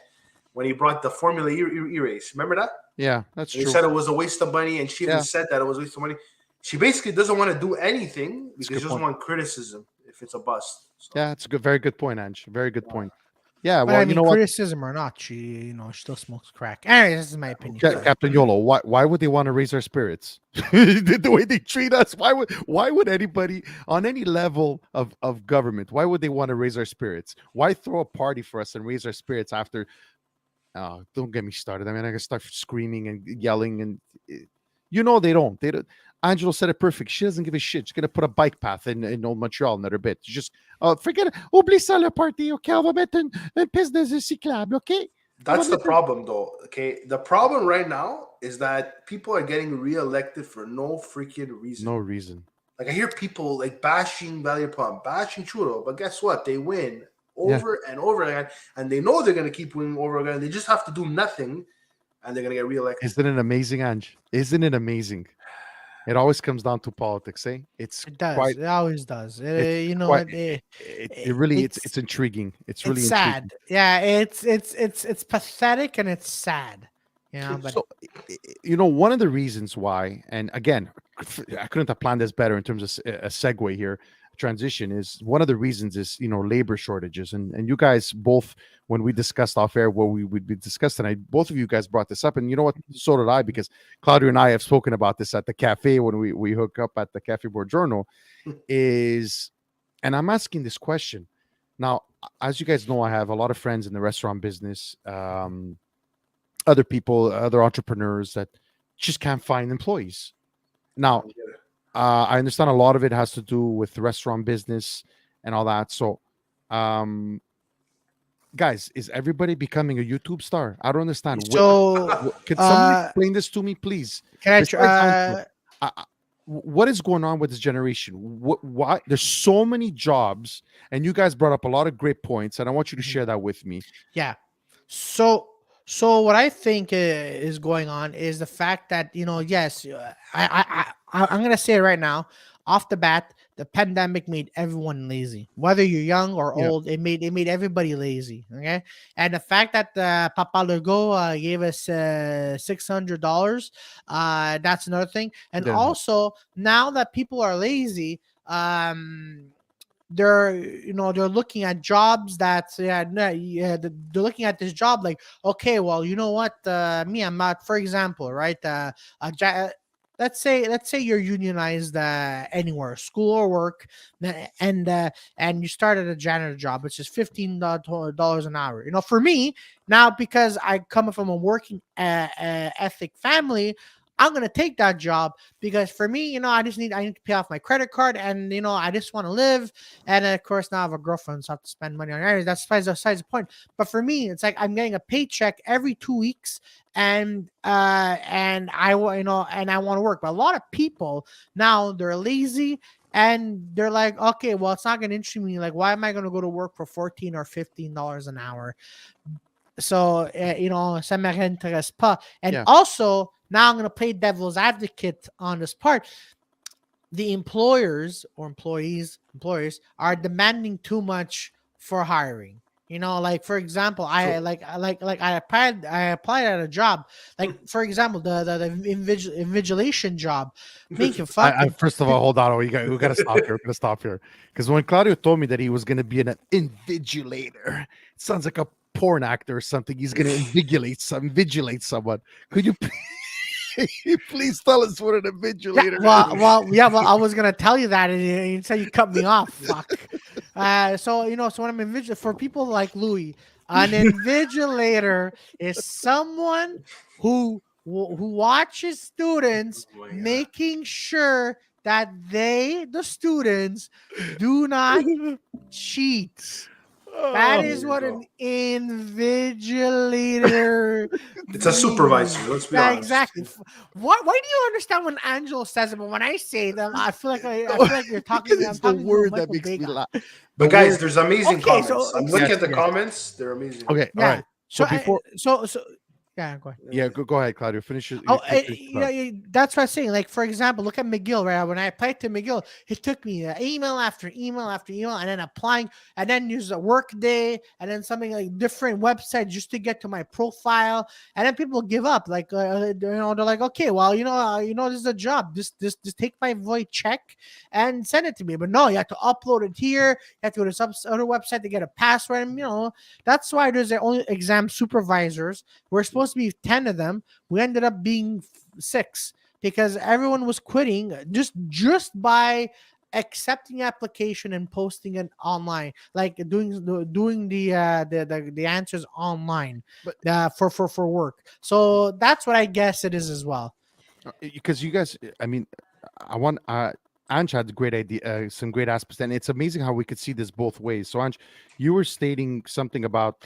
When he brought the Formula E race. Remember that? Yeah, that's And he true. said it was a waste of money, and she even Yeah, said that it was a waste of money. She basically doesn't want to do anything it's a because good she doesn't point. want criticism if it's a bust. So, Yeah, it's a very good point, Ange. Very good point. Yeah, But well, I you mean, know what? criticism or not, she still smokes crack. Anyways, this is my opinion. Sorry. Captain Yolo, why would they want to raise our spirits? The way they treat us, why would anybody on any level of government, why would they want to raise our spirits? Why throw a party for us and raise our spirits after? Oh, don't get me started. I mean, I can start screaming and yelling, and they don't. They don't. Angelo said it perfect. She doesn't give a shit. She's gonna put a bike path in Old Montreal another bit. She just forget it. Oublie ça le party. Okay, on va mettre une piste de cyclable. Okay. On va that's the mettre problem, though. Okay, the problem right now is that people are getting reelected for no freaking reason. no reason. Like I hear people like bashing Valley Plum, bashing Churro, but guess what? They win Yeah. over and over again, and they know they're gonna keep winning over again. They just have to do nothing, and they're gonna get reelected. Isn't it amazing, Ange? Isn't it amazing? It always comes down to politics, eh? It's It does. quite. It always does. It's You know quite. what? It really. It's intriguing. It's It's really intriguing. sad. Yeah, it's pathetic and it's sad. But So, one of the reasons why, and again, I couldn't have planned this better in terms of a segue here, transition is one of the reasons is labor shortages, and you guys both, when we discussed off air what we would be discussed tonight, both of you guys brought this up, and you know what? So did I, because Claudio and I have spoken about this at the cafe when we hook up at the Cafe Buongiorno. And I'm asking this question now. As you guys know, I have a lot of friends in the restaurant business. Other people, other entrepreneurs that just can't find employees. Now, I understand a lot of it has to do with the restaurant business and all that. So, guys, is everybody becoming a YouTube star? I don't understand. so Can somebody explain this to me, please? can I Besides Angelo, what is going on with this generation? Why there's so many jobs, and you guys brought up a lot of great points, and I want you to share that with me. Yeah. So what I think is going on is the fact that yes, I'm gonna say it right now, off the bat, the pandemic made everyone lazy. Whether you're young or Yeah. old, it made everybody lazy. Okay, and the fact that Papa Legault gave us $600, that's another thing. And Didn't help. also now that people are lazy, they're looking at jobs that they're looking at this job like, okay, well, you know what, I'm not, for example, right, let's say you're unionized anywhere, school or work, and you started a janitor job, which is $15 an hour. For me now, because I come from a working ethic family, I'm gonna take that job because for me, I need to pay off my credit card, and I just want to live. And of course, now I have a girlfriend, so I have to spend money on her. That's besides the point. But for me, it's like I'm getting a paycheck every 2 weeks, and I and I want to work. But a lot of people now, they're lazy. And they're like, okay, well, it's not going to interest me. Like, why am I going to go to work for $14 or $15 an hour? So, ça m'intéresse pas. And also, now I'm going to play devil's advocate on this part. The employers or employers are demanding too much for hiring. Like for example, I applied at a job. Like for example, the invigilation job. First of all, hold on. We got to stop here. We're gonna stop here because when Claudio told me that he was gonna be an invigilator, it sounds like a porn actor or something. He's gonna invigilate someone. Could you please tell us what an invigilator is? Well, I was gonna tell you that, and you said you cut me off. Fuck. So when I'm for people like Louis, an invigilator is someone who watches students, making sure that the students, do not cheat. That is what an invigilator. It's a supervisor. Let's be honest. Exactly. Why do you understand when Angelo says it, but when I say them, I feel like you're talking. It's the word that makes me laugh. But guys, there's amazing comments. So, I'm looking at the comments. They're amazing. Okay. Yeah. All right. So before, yeah, go ahead. Yeah, go ahead, Claudio. Finish it. That's what I'm saying. Like, for example, look at McGill, right? When I applied to McGill, it took me email after email after email, and then applying, and then use a work day, and then something like different websites just to get to my profile. And then people give up. Like, they're like, okay, well, this is a job. Just take my void check and send it to me. But no, you have to upload it here. You have to go to some other website to get a password. And, that's why there's only exam supervisors. We're supposed to be 10 of them. We ended up being 6 because everyone was quitting just by accepting application and posting it online, like doing the answers online, for work. So that's what I guess it is as well. Because you guys, I mean, Anj had great idea, some great aspects, and it's amazing how we could see this both ways. So Anj, you were stating something about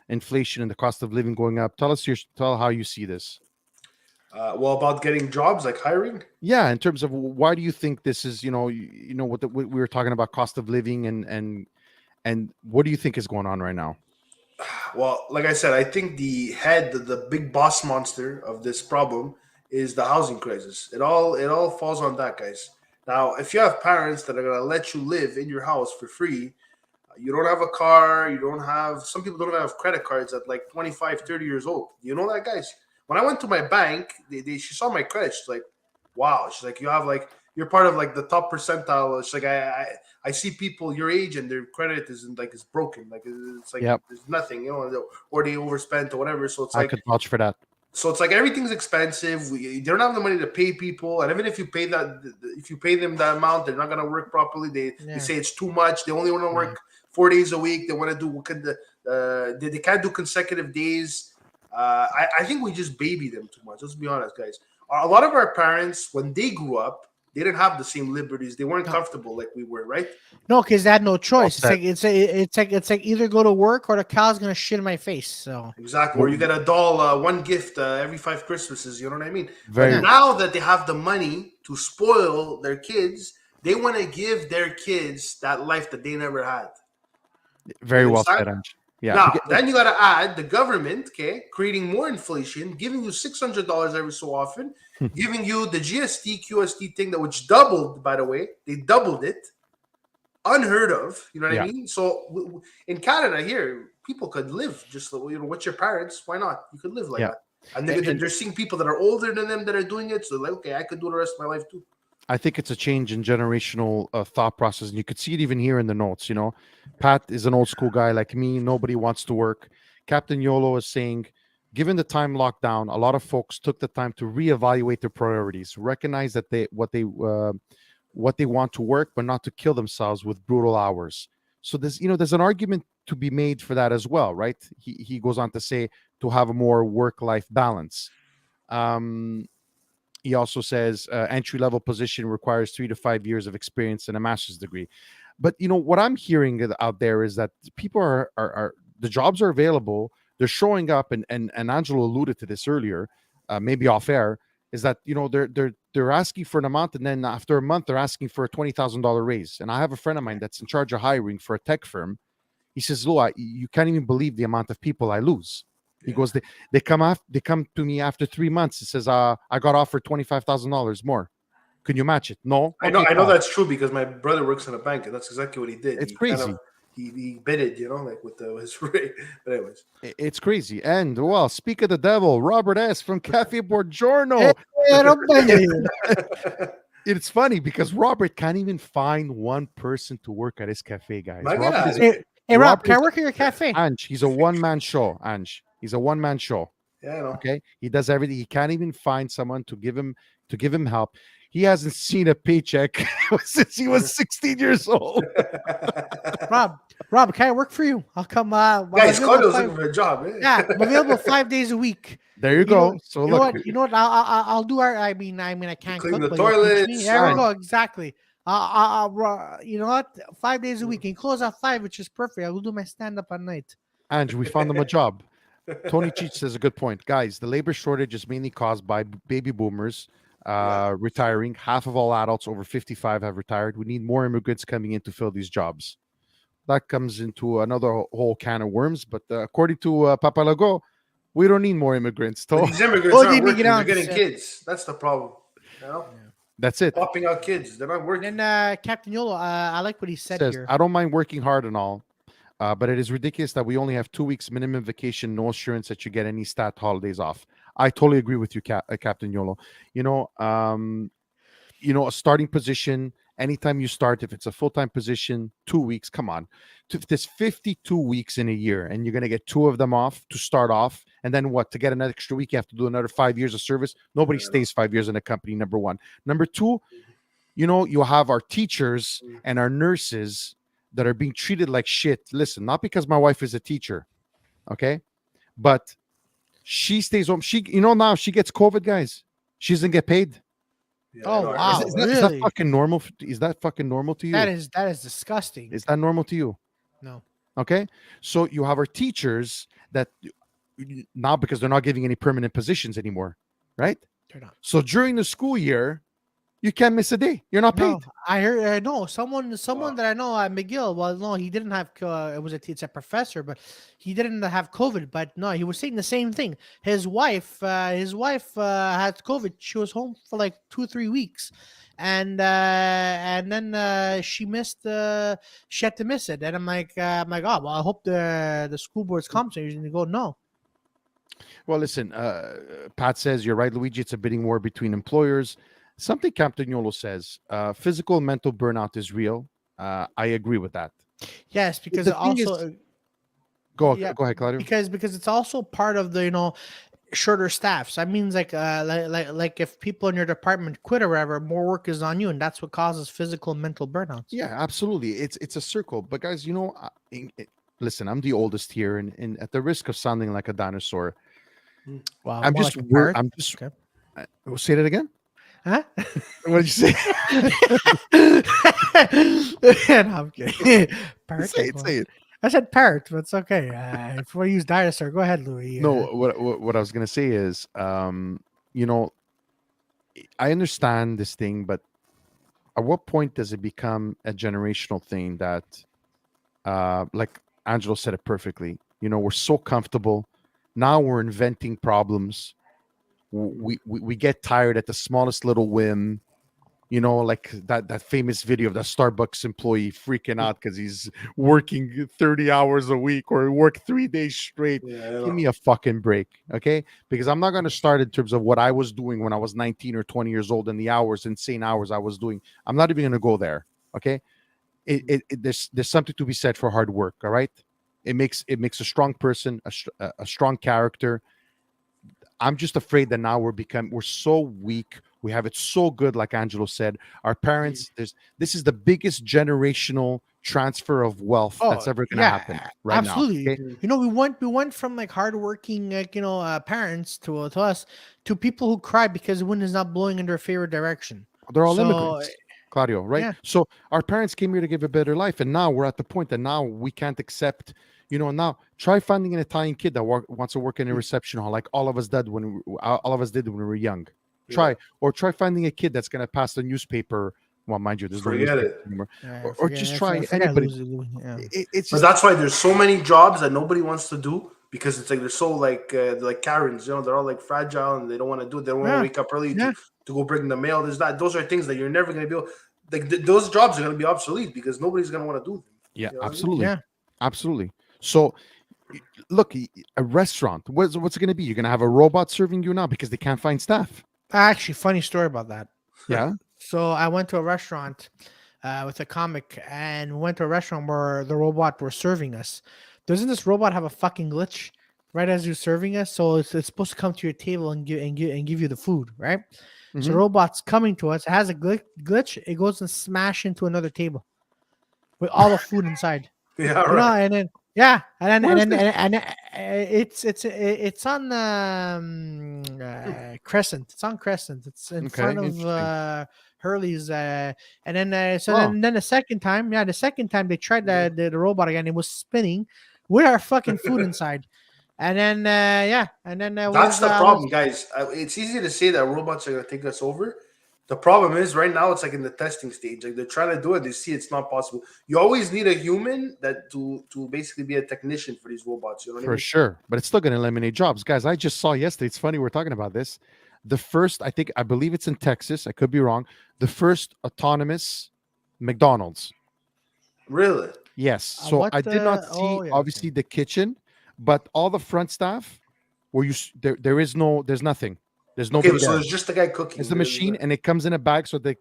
inflation and the cost of living going up. Tell how you see this. About getting jobs, like hiring. Yeah, in terms of why do you think this is? What we were talking about, cost of living, and what do you think is going on right now? Well, like I said, I think the big boss monster of this problem is the housing crisis. It all falls on that, guys. Now, if you have parents that are gonna let you live in your house for free, you don't have a car, some people don't even have credit cards at like 25, 30 years old. You know that, guys? When I went to my bank, she saw my credit. She's like, wow. She's like, you're part of like the top percentile. She's like, I see people your age and their credit isn't like, it's broken. Like, it's like, There's nothing, or they overspent or whatever. So it's like, I could vouch for that. So it's like everything's expensive. They don't have the money to pay people, and even if you pay them that amount, they're not gonna work properly. They say it's too much. They only want to work 4 days a week. They want to do they can't do consecutive days. I think we just baby them too much. Let's be honest, guys. A lot of our parents, when they grew up, they didn't have the same liberties. They weren't comfortable like we were, right? No, because they had no choice. It's like either go to work or the cow's gonna shit in my face. So exactly, or you get a doll, one gift every 5 Christmases. You know what I mean? Now that they have the money to spoil their kids, they want to give their kids that life that they never had. Very well said, Ange. Yeah. Now, then you got to add the government, creating more inflation, giving you $600 every so often, giving you the GST, QST thing which doubled, by the way. They doubled it. Unheard of. You know what I mean? So in Canada here, people could live just, with your parents. Why not? You could live like that. And they're seeing people that are older than them that are doing it. So they're like, okay, I could do the rest of my life too. I think it's a change in generational thought process, and you could see it even here in the notes. Pat is an old school guy like me. Nobody wants to work. Captain Yolo is saying, given the time lockdown, a lot of folks took the time to reevaluate their priorities, recognize that what they want to work, but not to kill themselves with brutal hours. So there's an argument to be made for that as well, right? He goes on to say to have a more work-life balance. He also says entry-level position requires 3 to 5 years of experience and a master's degree. But what I'm hearing out there is that people are the jobs are available. They're showing up, and Angelo alluded to this earlier, maybe off air, is that they're asking for an amount, and then after a month they're asking for a $20,000 raise. And I have a friend of mine that's in charge of hiring for a tech firm. He says, "Lou, you can't even believe the amount of people I lose." He goes, they come to me after 3 months. He says, I got offered $25,000 more. Can you match it? No. I know that's true because my brother works in a bank, and that's exactly what he did. It's crazy. He bid it, like with his rate. But anyways, it's crazy. And well, speak of the devil, Robert S. from Cafe Borgiorno. It's funny because Robert can't even find one person to work at his cafe, guys. Hey, Rob, can I work at your cafe? Ange, he's a one-man show. Ange, he's a one-man show. Yeah, I know. Okay, he does everything. He can't even find someone to give him help. He hasn't seen a paycheck since he was 16 years old. Rob, can I work for you? I'll come. Guys, Claudio's looking for a job. Yeah, I'm available 5 days a week. There you go. So look, you know what? I'll do our. I mean, I can't clean cook, the toilets. There we go. Exactly. You know what? 5 days a week. And close at 5, which is perfect. I will do my stand up at night. Andrew, we found him a job. Tony Cheech says a good point, guys. The labor shortage is mainly caused by baby boomers retiring. Half of all adults over 55 have retired. We need more immigrants coming in to fill these jobs. That comes into another whole can of worms. But according to Papa Lago, we don't need more immigrants. These immigrants aren't working. They're getting kids. That's the problem. That's it. Popping out kids. They're not working. And Captain Yolo, I like what he said here. I don't mind working hard and all, but it is ridiculous that we only have 2 weeks minimum vacation, no assurance that you get any stat holidays off. I totally agree with you, Captain Yolo. A starting position, anytime you start, if it's a full-time position, 2 weeks, come on. If there's 52 weeks in a year and you're going to get 2 of them off to start off, and then what? To get an extra week, you have to do another 5 years of service. Nobody stays 5 years in a company, number one. Number two, you have our teachers and our nurses that are being treated like shit. Listen, not because my wife is a teacher, okay? But she stays home. Now she gets COVID, guys. She doesn't get paid. Yeah, wow! Is that fucking normal? Is that fucking normal to you? That is disgusting. Is that normal to you? No. Okay. So you have our teachers that now, because they're not giving any permanent positions anymore, right? They're not. So during the school year, you can't miss a day. You're not paid. No, I heard. No, someone that I know, McGill. Well, no, he didn't have. It's a professor, but he didn't have COVID. But no, he was saying the same thing. His wife had COVID. She was home for like 2-3 weeks, and then she missed. She had to miss it, and I'm like, oh, well, I hope the school board's compensating. And they go, no. Well, listen, Pat says you're right, Luigi. It's a bidding war between employers. Something Captain Yolo says, physical and mental burnout is real. I agree with that. Yes, because it also go ahead, Claudio. Because it's also part of the shorter staff. So that means like if people in your department quit or whatever, more work is on you, and that's what causes physical and mental burnouts. Yeah, absolutely. It's a circle. But guys, listen, I'm the oldest here, and at the risk of sounding like a dinosaur, wow, I'm just. Okay. Say that again. Huh? What did you say? No, I'm kidding. Parrot, say it. I said parrot, but it's okay. If we use dinosaur, go ahead, Louis. No, what I was gonna say is, I understand this thing, but at what point does it become a generational thing that, like Angelo said it perfectly? We're so comfortable. Now we're inventing problems. We get tired at the smallest little whim, like that famous video of the Starbucks employee freaking out because he's working 30 hours a week or work 3 days straight. Give me a fucking break, okay? Because I'm not going to start in terms of what I was doing when I was 19 or 20 years old and the insane hours I was doing. I'm not even going to go there, okay? There's something to be said for hard work, all right? It makes a strong person, a strong character. I'm just afraid that now we're so weak We have it so good, like Angelo said. Our parents, this is the biggest generational transfer of wealth that's Oh ever going to yeah, happen right now. absolutely. Okay? You know, we went from like hardworking, like parents to us to people who cry because the wind is not blowing in their favorite direction. They're all So immigrants, Claudio, right? yeah, So our parents came here to give a better life, and now we're at the point that now we can't accept. Now try finding an Italian kid that wants to work in a reception hall, like all of us did all of us did when we were young. Yeah. Try finding a kid that's going to pass the newspaper. Well, mind you, there's no Forget newspaper it. anymore. Or forget just try forget anybody. losing. Yeah. It's But just that's why there's so many jobs that nobody wants to do because it's like they're so they're like Karens, they're all like fragile and they don't want to do it. They don't want to Yeah, wake up early yeah. to go bring the mail. There's that. Those are things that you're never going to be able. Like those jobs are going to be obsolete because nobody's going to want to do them. yeah, You know what I mean? absolutely, Yeah. absolutely. So look, a restaurant. What's it going to be? You're going to have a robot serving you now because they can't find staff. Actually, funny story about that. Yeah. So I went to a restaurant with a comic, and we went to a restaurant where the robot was serving us. Doesn't this robot have a fucking glitch right as you're serving us? So it's supposed to come to your table and give you the food, right? So the Mhm. robot's coming to us. It has a glitch. It goes and smash into another table with all the food inside. Yeah, right. And then yeah, Where is this? it's on Crescent. It's on Crescent. It's in Okay, front of interesting. Hurley's. And then Oh, then the second time, they tried the robot again. It was spinning with our fucking food inside. And then That's the problem, guys. It's easy to say that robots are going to take us over. The problem is right now it's like in the testing stage. Like they're trying to do it, they see it's not possible. You always need a human that to basically be a technician for these robots. You know what I for mean? sure. But it's still going to eliminate jobs, guys. I just saw yesterday. It's funny we're talking about this. The first, I believe it's in Texas. I could be wrong. The first autonomous McDonald's. Really? Yes. So I did not see yeah, obviously the kitchen, but all the front staff where there's nothing. There's Okay, nobody so there. there's just a guy cooking. It's the machine and it comes in a bag so the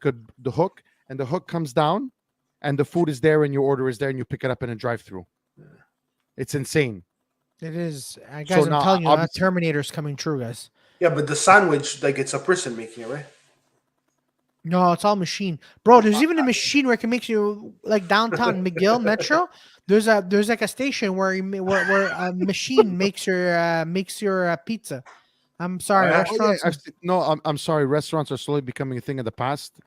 hook and the hook comes down and the food is there and your order is there and you pick it up in a drive-through. It's insane. it is. So Guys, I'm now telling you, that obviously Terminator's coming true, guys. Yeah, but the sandwich, like it's a person making it, right? No, it's all machine, bro. There's even a machine where it can make you like downtown McGill Metro. There's like a station where where a machine makes your pizza. I'm sorry, Yeah. oh yeah, restaurants. I'm sorry. Restaurants are slowly becoming a thing of the past.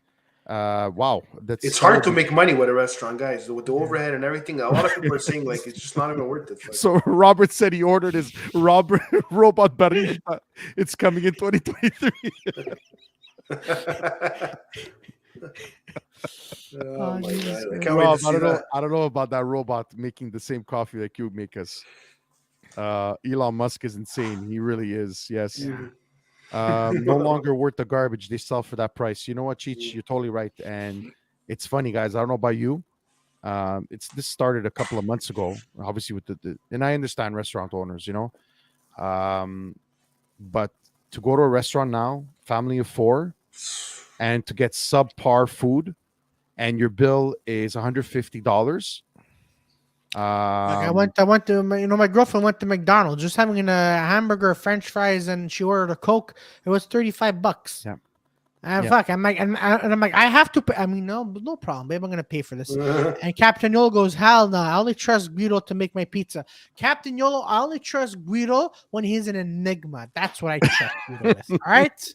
Wow, It's that's hard to horrible. make money with a restaurant, guys. With the overhead and everything, a lot of people are saying like it's just not even worth it. Like, So Robert said he ordered his robot barista. It's coming in 2023. oh my Jesus god, I Christ. can't wait to Rob, see that. I don't know about that robot making the same coffee that you make us. Elon Musk is insane. He really is. Yes. Mhm. No longer worth the garbage they sell for that price. You know what, Cheech? You're totally right. And it's funny, guys. I don't know about you. This started a couple of months ago, obviously with and I understand restaurant owners, but to go to a restaurant now, family of 4, and to get subpar food, and your bill is $150. Like I went to my girlfriend went to McDonald's just having a hamburger, French fries, and she ordered a Coke. It was $35. Yeah. And Yeah. fuck, I'm like, and I'm like, I have to pay. I mean, no problem, babe. I'm gonna pay for this. And Captain Yolo goes, hell no. I only trust Guido to make my pizza. Captain Yolo, I only trust Guido when he's an enigma. That's what I trust Guido with. All right.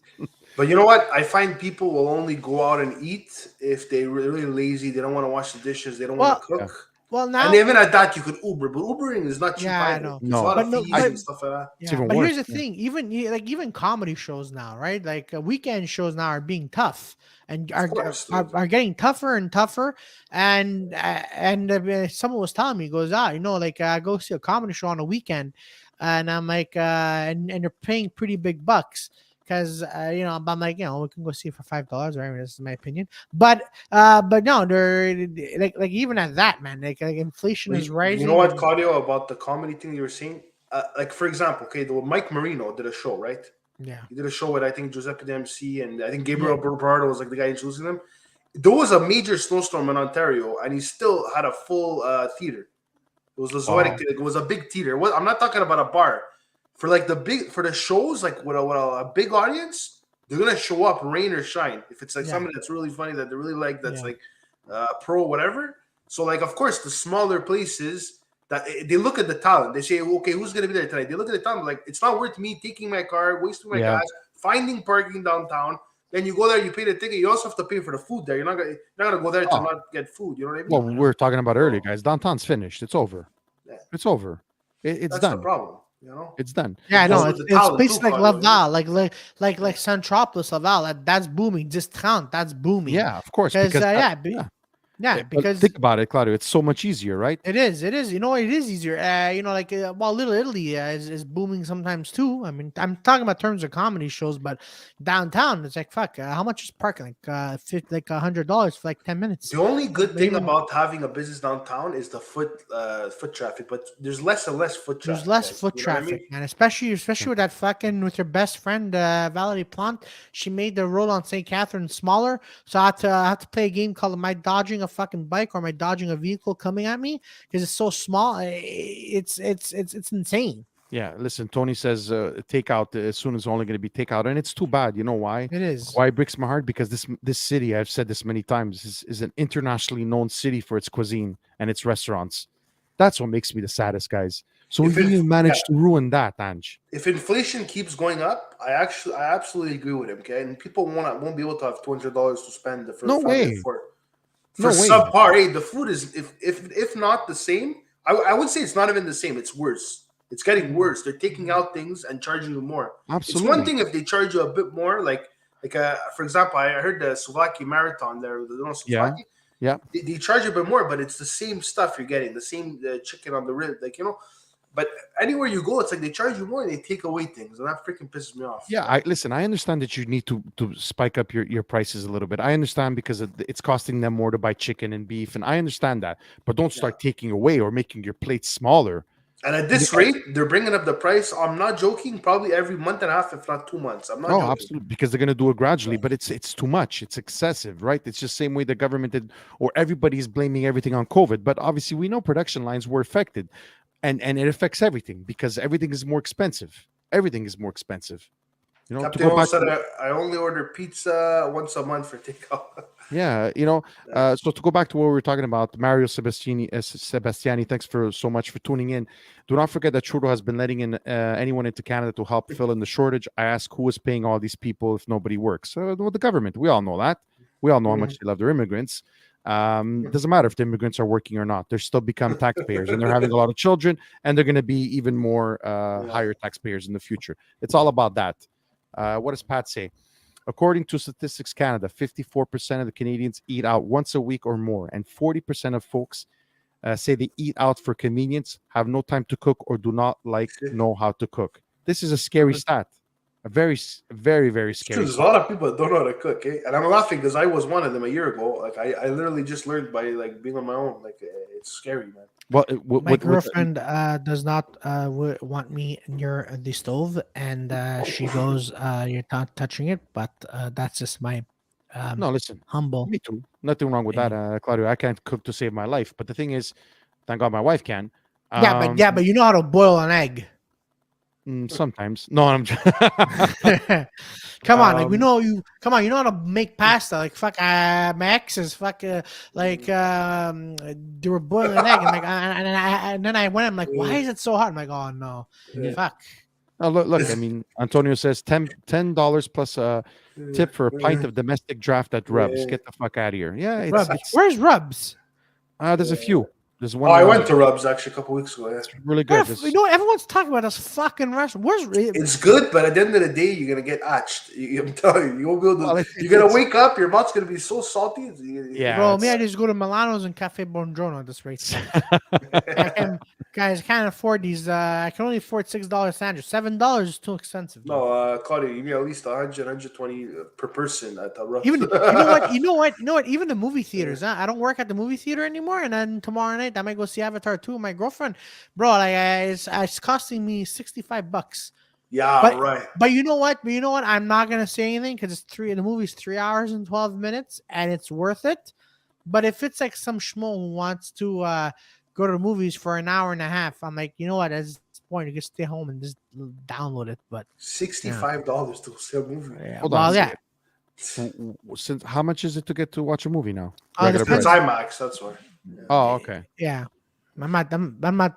But you know what? I find people will only go out and eat if they're really lazy. They don't want to wash the dishes. They don't want to Well, cook. well now, And even at that, you could Uber, but Ubering is not cheap yeah, I either. know. There's a No. lot But of no, fees but and stuff like that. It's yeah, even but worse. here's the thing: even comedy shows now, right? Like weekend shows now are being tough and Of course, dude. are getting tougher and tougher. And someone was telling me, he goes, like I go see a comedy show on a weekend, and I'm like, and they're paying pretty big bucks. Because I'm like, we can go see it for $5, right? This is my opinion, but no, they're like even at that, man, like inflation But is rising. you know what, And, Claudio, about the comedy thing you were saying? Like, for example, okay, Mike Marino did a show, right? yeah, He did a show with, I think, Giuseppe Dempsey, and I think yeah. Gabriel Bernardo was like the guy introducing them. There was a major snowstorm in Ontario, and he still had a full theater. It was a Zoetic Wow. theater. It was a big theater. I'm not talking about a bar. For like for the shows, like with a big audience, they're gonna show up, rain or shine. If it's like somebody that's really funny that they really like, that's like pro whatever. So like, of course, the smaller places that they look at the talent, they say, okay, who's gonna be there tonight? They look at the talent, like it's not worth me taking my car, wasting my gas, finding parking downtown. Then you go there, you pay the ticket. You also have to pay for the food there. You're not gonna go there to not get food. You know what I mean? Well, we were talking about earlier, guys. Downtown's finished. It's over. Yeah. It's over. It's That's done. the problem. You know, it's done. Yeah, no, it's places like Laval, like Centropolis, Laval. That's booming. Discount, that's booming. Yeah, of course. Because because think about it, Claudio. It's so much easier, right? It is. You know, it is easier. Little Italy is booming sometimes too. I mean, I'm talking about terms of comedy shows, but downtown, it's like fuck. How much is parking? Like $100 for like 10 minutes. The only good thing about having a business downtown is the foot traffic, but there's less and less foot traffic. There's less foot traffic, and especially with that fucking with your best friend Valerie Plante. She made the road on St. Catherine smaller, so I had to play a game called "Am I Dodging a Fucking Bike or Am I Dodging a Vehicle Coming at Me?" Because it's so small. It's insane. Yeah, listen, Tony says takeout as soon as only going to be takeout, and it's too bad. You know why? It is. Why it breaks my heart? Because this city, I've said this many times, is an internationally known city for its cuisine and its restaurants. That's what makes me the saddest, guys. So we managed to ruin that, Ange. If inflation keeps going up, I absolutely agree with him. Okay, and people won't be able to have $200 to spend the first no way. For subpar. Hey, the food is if not the same. I would say it's not even the same. It's worse. It's getting worse. They're taking out things and charging you more. Absolutely. It's one thing if they charge you a bit more, like for example, I heard the Slovakia marathon there. Slovakia. Yeah. They charge you a bit more, but it's the same stuff you're getting. The same chicken on the rib, But anywhere you go, it's like they charge you more and they take away things, and that freaking pisses me off. Yeah, I understand that you need to spike up your prices a little bit. I understand because it's costing them more to buy chicken and beef, and I understand that. But don't start taking away or making your plates smaller. And at this rate, they're bringing up the price. I'm not joking. Probably every month and a half, if not 2 months. I'm not joking. Absolutely, because they're going to do it gradually. But it's too much. It's excessive, right? It's just the same way the government did, or everybody's blaming everything on COVID. But obviously, we know production lines were affected. And it affects everything because everything is more expensive. Everything is more expensive. You know, said I only order pizza once a month for takeout. Yeah, so to go back to what we were talking about, Mario Sebastiani, thanks so much for tuning in. Do not forget that Trudeau has been letting in anyone into Canada to help fill in the shortage. I ask who is paying all these people if nobody works. The government. We all know that. We all know how much they love their immigrants. It doesn't matter if the immigrants are working or not. They're still become taxpayers, and they're having a lot of children, and they're going to be even more higher taxpayers in the future. It's all about that. What does Pat say? According to Statistics Canada, 54% of the Canadians eat out once a week or more, and 40% of folks say they eat out for convenience, have no time to cook, or do not know how to cook. This is a scary stat. A very, very, very scary. There's a lot of people that don't know how to cook, and I'm laughing because I was one of them a year ago. Like I literally just learned by being on my own. It's scary, man. Well, my girlfriend does not want me near the stove, and she goes, "You're not touching it." But that's just my no. Listen, humble. Me too. Nothing wrong with that, Claudio. I can't cook to save my life, but the thing is, thank God my wife can. But you know how to boil an egg. Sometimes. No, I'm just come on, we know you. Come on, you know how to make pasta. My exes, they were boiling an egg, and then I went. I'm like, why is it so hard? I'm like, oh no, fuck. Oh, look. I mean, Antonio says $10 plus a tip for a pint of domestic draft at Rubs. Get the fuck out of here. Yeah, where's Rubs? There's a few. There's one. I went to Rubs actually a couple weeks ago. Yeah. It's really good. You know, everyone's talking about this fucking restaurant. It's good, but at the end of the day, you're gonna get atched. I'm telling you, you won't be able to. You're gonna wake up, your mouth's gonna be so salty. Yeah, bro. Me, I just go to Milano's and Cafe Buongiorno at this rate. Guys, I can't afford these. I can only afford $6 sandwich. $7 is too expensive. No, Claudio, you need at least 100, 120 per person at the Rubs. Even you know what? Even the movie theaters. I don't work at the movie theater anymore, and then tomorrow night I might go see Avatar 2 with my girlfriend. Bro, it's costing me $65. Yeah, right. But you know what? I'm not gonna say anything because the movie's 3 hours and 12 minutes, and it's worth it. But if it's like some schmo who wants to go to the movies for an hour and a half, I'm like, you know what? point. You can stay home and just download it. But yeah, $65 to see a movie. yeah. Hold on a Well, yeah. second. Since how much is it to get to watch a movie now? Oh, Regular It's depends. price. IMAX, that's why. Oh, okay. Yeah. I'm not.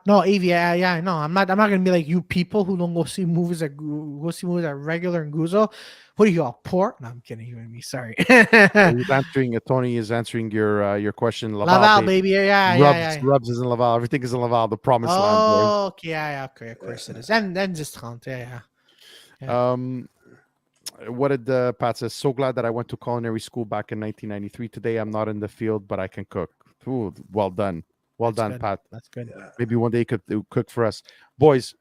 No, Avi. Yeah, I know. I'm not. I'm not gonna be like you people who don't go see movies go see movies at regular and Guzo. What are you all poor? No, I'm kidding. You and me. Sorry. He's answering. Tony is answering your question. Laval, Laval, baby. baby. Yeah, Rubs, yeah. Rubs is in Laval. Everything is in Laval. The promised land, boys. Oh, okay, yeah. Okay, of course it is. And then just count. Yeah. What did Pat says? So glad that I went to culinary school back in 1993. Today I'm not in the field, but I can cook. Ooh, well done. Well That's done, good. Pat. That's good. Yeah. Maybe one day you could cook for us. Boys,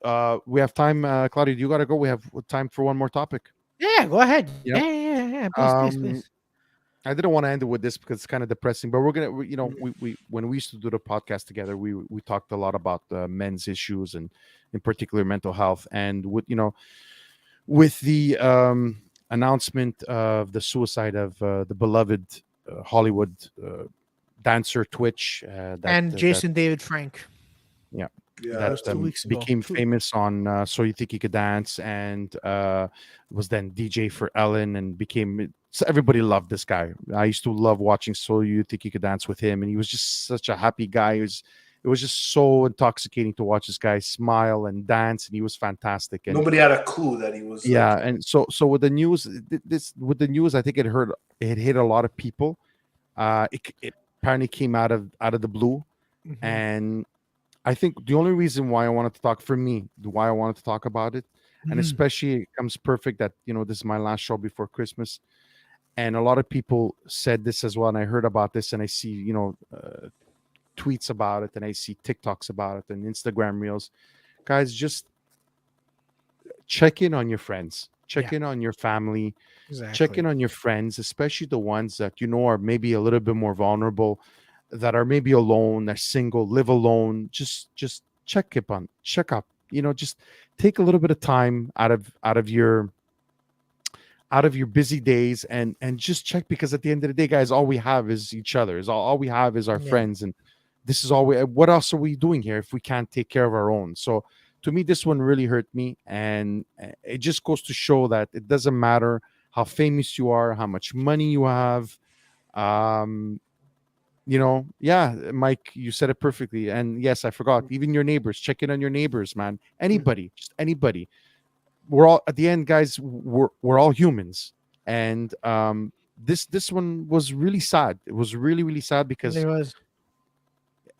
we have time. Claudia, you got to go. We have time for one more topic. Yeah, go ahead. Yeah. Yeah. Please. I didn't want to end it with this because it's kind of depressing, but we when we used to do the podcast together, we talked a lot about men's issues and in particular mental health. And with the announcement of the suicide of the beloved Hollywood dancer Twitch And Jason David Frank. Yeah. Yeah, That 2 weeks ago. became famous on So You Think You Could Dance, and was then DJ for Ellen, and became so everybody loved this guy. I used to love watching So You Think You Could Dance with him, and he was just such a happy guy. It was just so intoxicating to watch this guy smile and dance, and he was fantastic. And nobody had a clue that he was. yeah, and so with the news, I think it hit a lot of people. It apparently came out of the blue, Mhm. and I think the only reason why I wanted to talk why I wanted to talk about it, and Mhm. especially it comes perfect that this is my last show before Christmas, and a lot of people said this as well, and I heard about this, and I see tweets about it, and I see TikToks about it, and Instagram reels. Guys, just check in on your friends, check in on your family, check in on your friends, especially the ones that are maybe a little bit more vulnerable, that are maybe alone, they're single, live alone. Just check up. Just take a little bit of time out of your busy days and just check, because at the end of the day, guys, all we have is each other. Is all we have is our friends, and this is all what else are we doing here if we can't take care of our own? So to me, this one really hurt me, and it just goes to show that it doesn't matter how famous you are, how much money you have. Mike, you said it perfectly. And yes, I forgot, even your neighbors, check in on your neighbors, man. Anybody, just anybody. We're all, at the end, guys, we're all humans. And this one was really sad. It was really, really sad, because It was.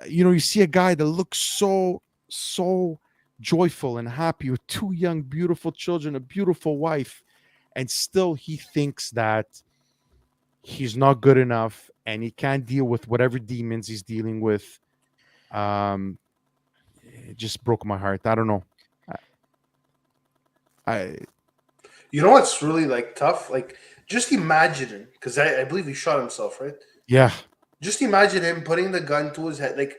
you see a guy that looks so joyful and happy with two young, beautiful children, a beautiful wife, and still he thinks that he's not good enough and he can't deal with whatever demons he's dealing with. It just broke my heart. I don't know. You know what's really tough? Just imagine, because I believe he shot himself, right? Yeah. Just imagine him putting the gun to his head.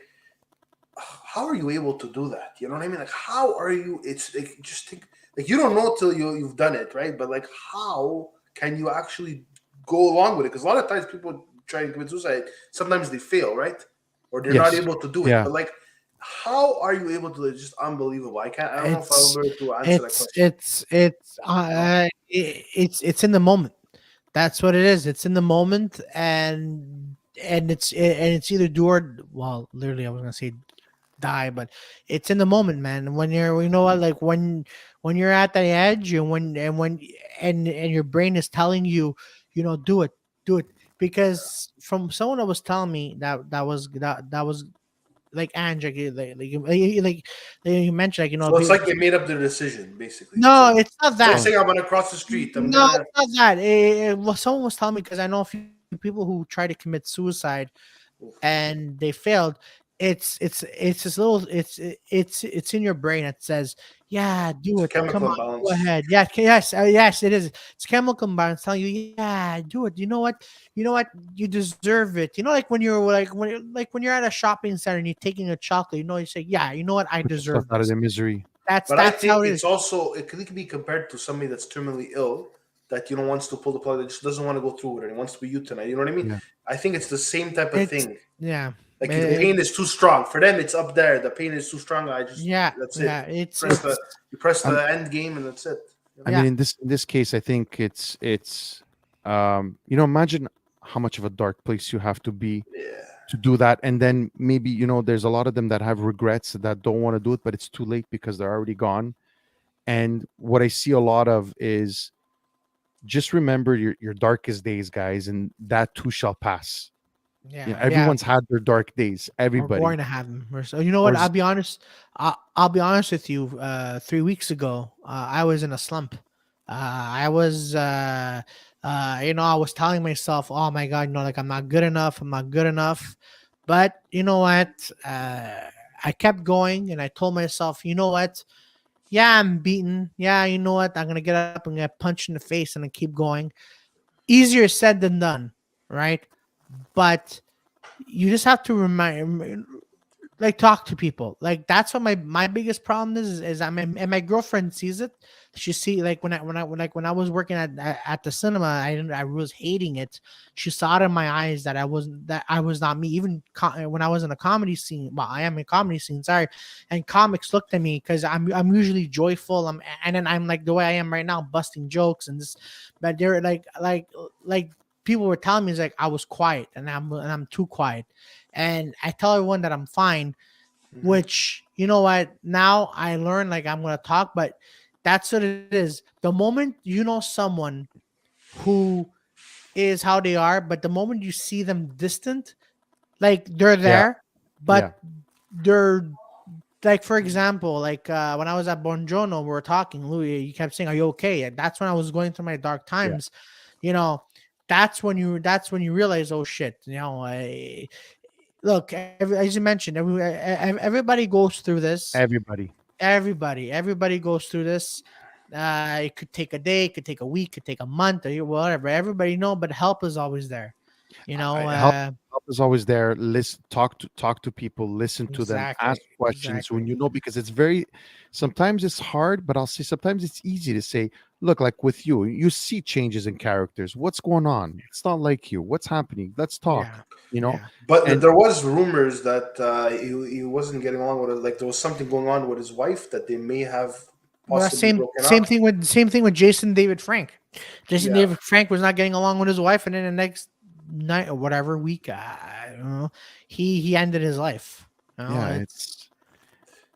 How are you able to do that? You know what I mean? How are you? It's just think, you don't know till you've done it, right? But how can you actually go along with it? Because a lot of times people try to commit suicide, sometimes they fail, right? Or they're not able to do it. Yeah. But how are you able to? It's just unbelievable. I don't know if I'll be able to answer that question. It's in the moment. That's what it is. It's in the moment, and it's either do or, well, literally I was gonna say die, but it's in the moment, man. When you're, when you're at the edge, and your brain is telling you, do it, because from someone that was telling me that was like Ange, like you mentioned, So it's like they made up their decision, basically. No, it's not that. They're saying, I'm gonna cross the street. It's not that. Someone was telling me, because I know a few people who try to commit suicide and they failed. It's this little. It's in your brain. It says, "Yeah, do it. Come on, go ahead." Yeah, yes, it is. It's chemical imbalance telling you, "Yeah, do it." You know what? You deserve it. Like when you're when you're at a shopping center and you're taking a chocolate. You say, "Yeah, you know what? I deserve out of this." the misery. That's I think how it it's is. also, it can be compared to somebody that's terminally ill that wants to pull the plug, that just doesn't want to go through with it. He wants to be euthanized. You know what I mean? Yeah. I think it's the same type of thing. Yeah. Like the pain is too strong for them. It's up there. The pain is too strong. That's it. You press the end game and that's it. I mean, in this case, I think it's imagine how much of a dark place you have to be to do that, and then maybe there's a lot of them that have regrets that don't want to do it, but it's too late because they're already gone. And what I see a lot of is just remember your darkest days, guys, and that too shall pass. Everyone's had their dark days. Everybody. We're going to have them. So you know what? I'll be honest. I'll be honest with you. 3 weeks ago, I was in a slump. I was, I was telling myself, "Oh my God, like I'm not good enough. I'm not good enough." But you know what? I kept going, and I told myself, "You know what? Yeah, I'm beaten. Yeah, you know what? I'm gonna get up and get punched in the face, and I keep going." Easier said than done, right? But you just have to talk to people. Like that's what my biggest problem is and my girlfriend sees it. She see when I was working at the cinema, I was hating it. She saw it in my eyes that I was not me. Even when I was in a comedy scene, well, I am in a comedy scene, sorry. And comics looked at me because I'm usually joyful. And then I'm like the way I am right now, busting jokes and this, but they're like people were telling me it's like I was quiet and I'm too quiet. And I tell everyone that I'm fine, which you know what? Now I learn like I'm gonna talk, but that's what it is. The moment someone who is how they are, but the moment you see them distant, like they're there, but they're like, for example, like when I was at Bongiorno, we were talking, Louis, you kept saying, "Are you okay?" And that's when I was going through my dark times. That's when you realize, oh shit, look, as you mentioned, everybody goes through this. Everybody goes through this. It could take a day, it could take a week, it could take a month, or whatever. Everybody but help is always there. Help is always there. Listen, talk to people, listen to them, ask questions when because it's sometimes it's hard, but I'll say sometimes it's easy to say, look, like with you see changes in characters. What's going on? It's not like you. What's happening? Let's talk. But there was rumors that he wasn't getting along with it. Like there was something going on with his wife that they may have possibly broken up. Same thing with Jason David Frank. David Frank was not getting along with his wife, and then the next night or whatever week, I don't know, he ended his life. It's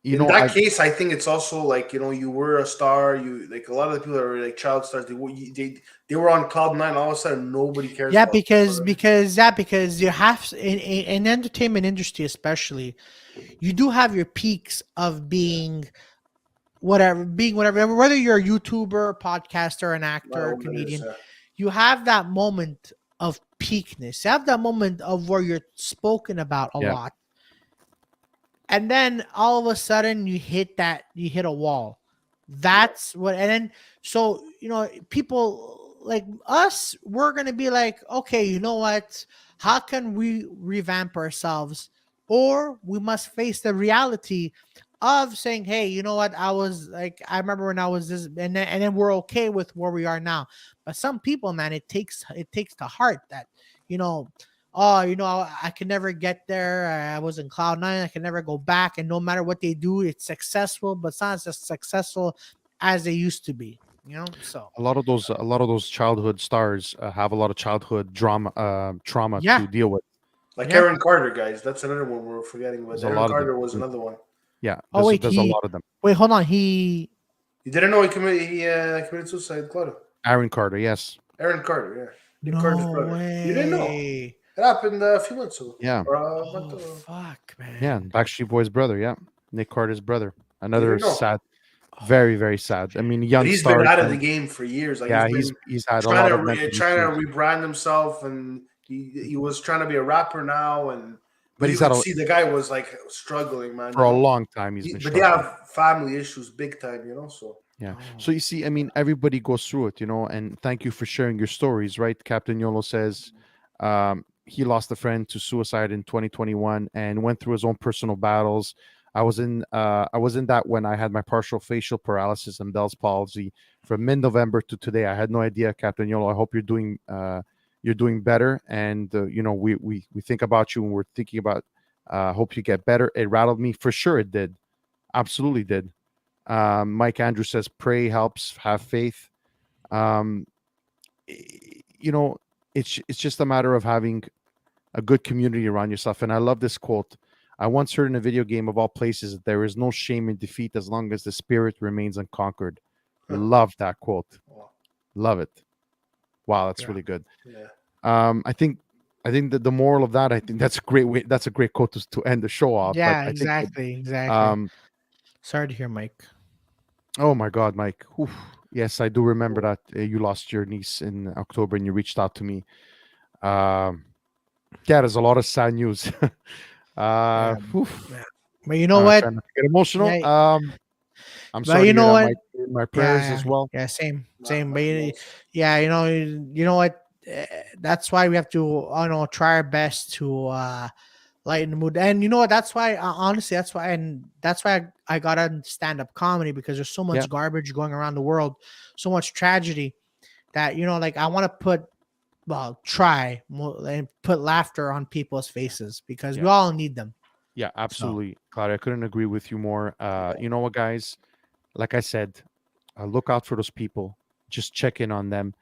in that case, I think it's also like you were a star. You like a lot of the people that were like child stars. They were on cloud nine. All of a sudden, nobody cares. Yeah, because you have in entertainment industry, especially, you do have your peaks of being whatever, whether you're a YouTuber, podcaster, an actor, comedian. You have that moment of peakness. You have that moment of where you're spoken about a lot. And then all of a sudden you hit a wall. That's what, and then, so, people like us, we're going to be like, okay, you know what? How can we revamp ourselves? Or we must face the reality of saying, hey, you know what? I remember when I was this, and then we're okay with where we are now. But some people, man, it takes to heart that, I can never get there. I was in cloud nine. I can never go back. And no matter what they do, it's successful, but it's not as successful as they used to be. So a lot of those childhood stars have a lot of childhood trauma to deal with. Like Aaron Carter, guys. That's another one we're forgetting. But Aaron Carter was another one. Yeah. There's a lot of them. Wait, hold on. You didn't know he committed suicide, Claudio? Aaron Carter, yes. Aaron Carter, yeah. Nick Carter's brother. You didn't know? It happened a few months ago. Yeah. Fuck, man. Yeah, Backstreet Boys' brother. Yeah, Nick Carter's brother. Another sad, very, very sad. I mean, young. But he's been out of the game for years. Like, he's had a lot of trying to rebrand himself, and he was trying to be a rapper now, and. But you could see the guy was like struggling, man. For a long time, but they have family issues, big time, So yeah. So you see, I mean, everybody goes through it, and thank you for sharing your stories, right? Captain Yolo says he lost a friend to suicide in 2021 and went through his own personal battles. I was in that when I had my partial facial paralysis and Bell's palsy from mid-November to today. I had no idea, Captain Yolo. I hope you're doing better, and we think about you, and we're thinking about Hope you get better. It rattled me for sure. It did, absolutely did. Mike Andrew says, "Pray helps. Have faith." It's just a matter of having a good community around yourself. And I love this quote. I once heard in a video game, of all places, that there is no shame in defeat as long as the spirit remains unconquered. Love that quote. Love it. Wow, that's really good. Yeah. I think that the moral of that, I think that's a great way. That's a great quote to end the show off. Yeah, but exactly. Sorry to hear, Mike. Oh my God, Mike. Oof. Yes, I do remember that you lost your niece in October and you reached out to me. Yeah, there's a lot of sad news. But you know what? Trying not to get emotional. Yeah. I'm sorry. You know what? My prayers as well. Yeah, same. But yeah, you know what? That's why we have to, try our best to lighten the mood. And you know what? That's why, honestly, that's why I got on stand-up comedy, because there's so much garbage going around the world, so much tragedy that, I want to try and put laughter on people's faces, because we all need them. Yeah, absolutely. Claudia, I couldn't agree with you more. You know what, guys? Like I said, look out for those people. Just check in on them.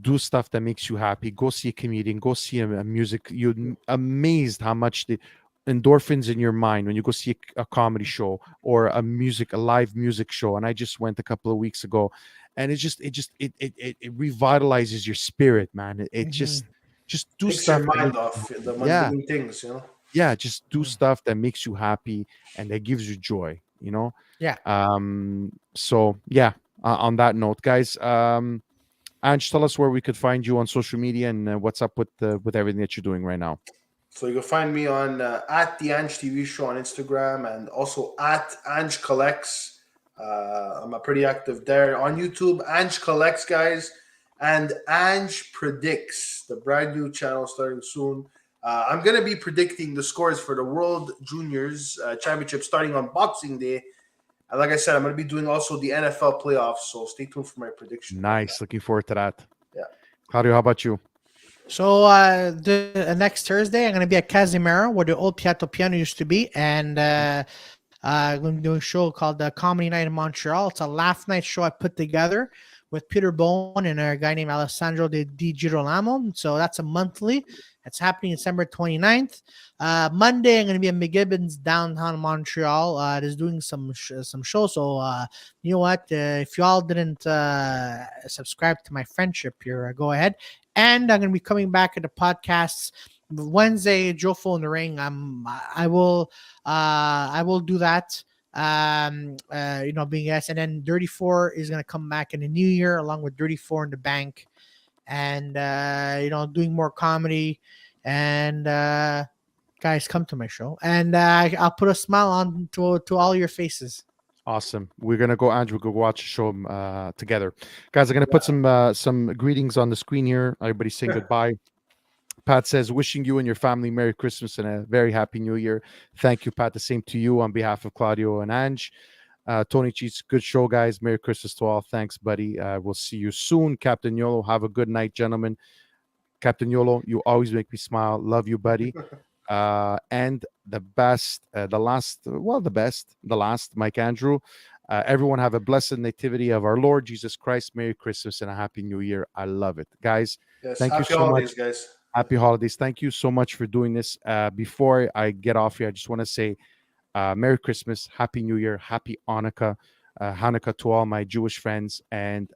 Do stuff that makes you happy. Go see a comedian. Go see a music. You're amazed how much the endorphins in your mind when you go see a comedy show or a live music show. And I just went a couple of weeks ago, and it revitalizes your spirit, man. It just do takes stuff. Your mind off the mundane things, Yeah, just do stuff that makes you happy and that gives you joy. Yeah. So yeah. On that note, guys. Ange, tell us where we could find you on social media and what's up with everything that you're doing right now. So you can find me on at the Ange TV Show on Instagram, and also at Ange Collects. I'm pretty active there on YouTube. Ange Collects, guys, and Ange Predicts, the brand new channel starting soon. I'm gonna be predicting the scores for the World Juniors Championship starting on Boxing Day. And like I said, I'm going to be doing also the NFL playoffs, so stay tuned for my prediction. Nice. Looking forward to that. Yeah. Claudio, how about you? So the next Thursday, I'm going to be at Casimiro, where the old Piatto Piano used to be. And I'm going to do a show called the Comedy Night in Montreal. It's a laugh night show I put together with Peter Bone and a guy named Alessandro Di Girolamo. So that's a monthly. It's happening December 29th. Monday, I'm going to be at McGibbon's downtown Montreal. Just doing some shows. So you know what? If y'all didn't subscribe to my friendship here, go ahead. And I'm going to be coming back at the podcasts Wednesday. Jofo in the Ring. I will do that. Being yes, and then Dirty 4 is going to come back in the new year along with Dirty 4 in the Bank, and doing more comedy. And guys, come to my show, and I'll put a smile on to all your faces. Awesome. We're gonna go, Andrew. Go watch the show together, guys. I'm gonna put some greetings on the screen here. Everybody saying goodbye. Pat says, wishing you and your family Merry Christmas and a very Happy New Year. Thank you, Pat. The same to you on behalf of Claudio and Ange. Tony Cheats, good show, guys. Merry Christmas to all. Thanks, buddy. We'll see you soon. Captain Yolo, have a good night, gentlemen. Captain Yolo, you always make me smile. Love you, buddy. And the last, Mike Andrew. Everyone have a blessed nativity of our Lord Jesus Christ. Merry Christmas and a Happy New Year. I love it. Guys, thank you so much. Guys. Happy holidays. Thank you so much for doing this. Before I get off here, I just want to say Merry Christmas, Happy New Year, Happy Hanukkah, Hanukkah to all my Jewish friends, and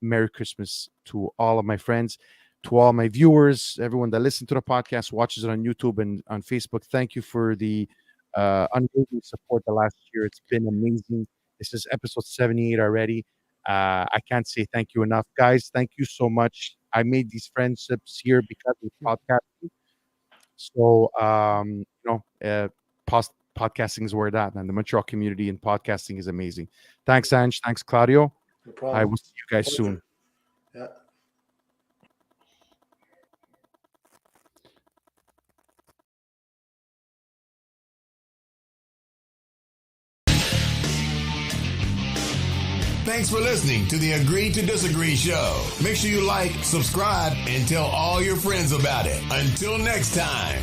Merry Christmas to all of my friends, to all my viewers, everyone that listens to the podcast, watches it on YouTube and on Facebook. Thank you for the unwavering support the last year. It's been amazing. This is episode 78 already. I can't say thank you enough. Guys, thank you so much. I made these friendships here because of podcasting. So, podcasting is where that, and the Montreal community and podcasting is amazing. Thanks, Ange. Thanks, Claudio. No problem. I will see you guys soon. Yeah. Thanks for listening to the Agree to Disagree show. Make sure you like, subscribe, and tell all your friends about it. Until next time.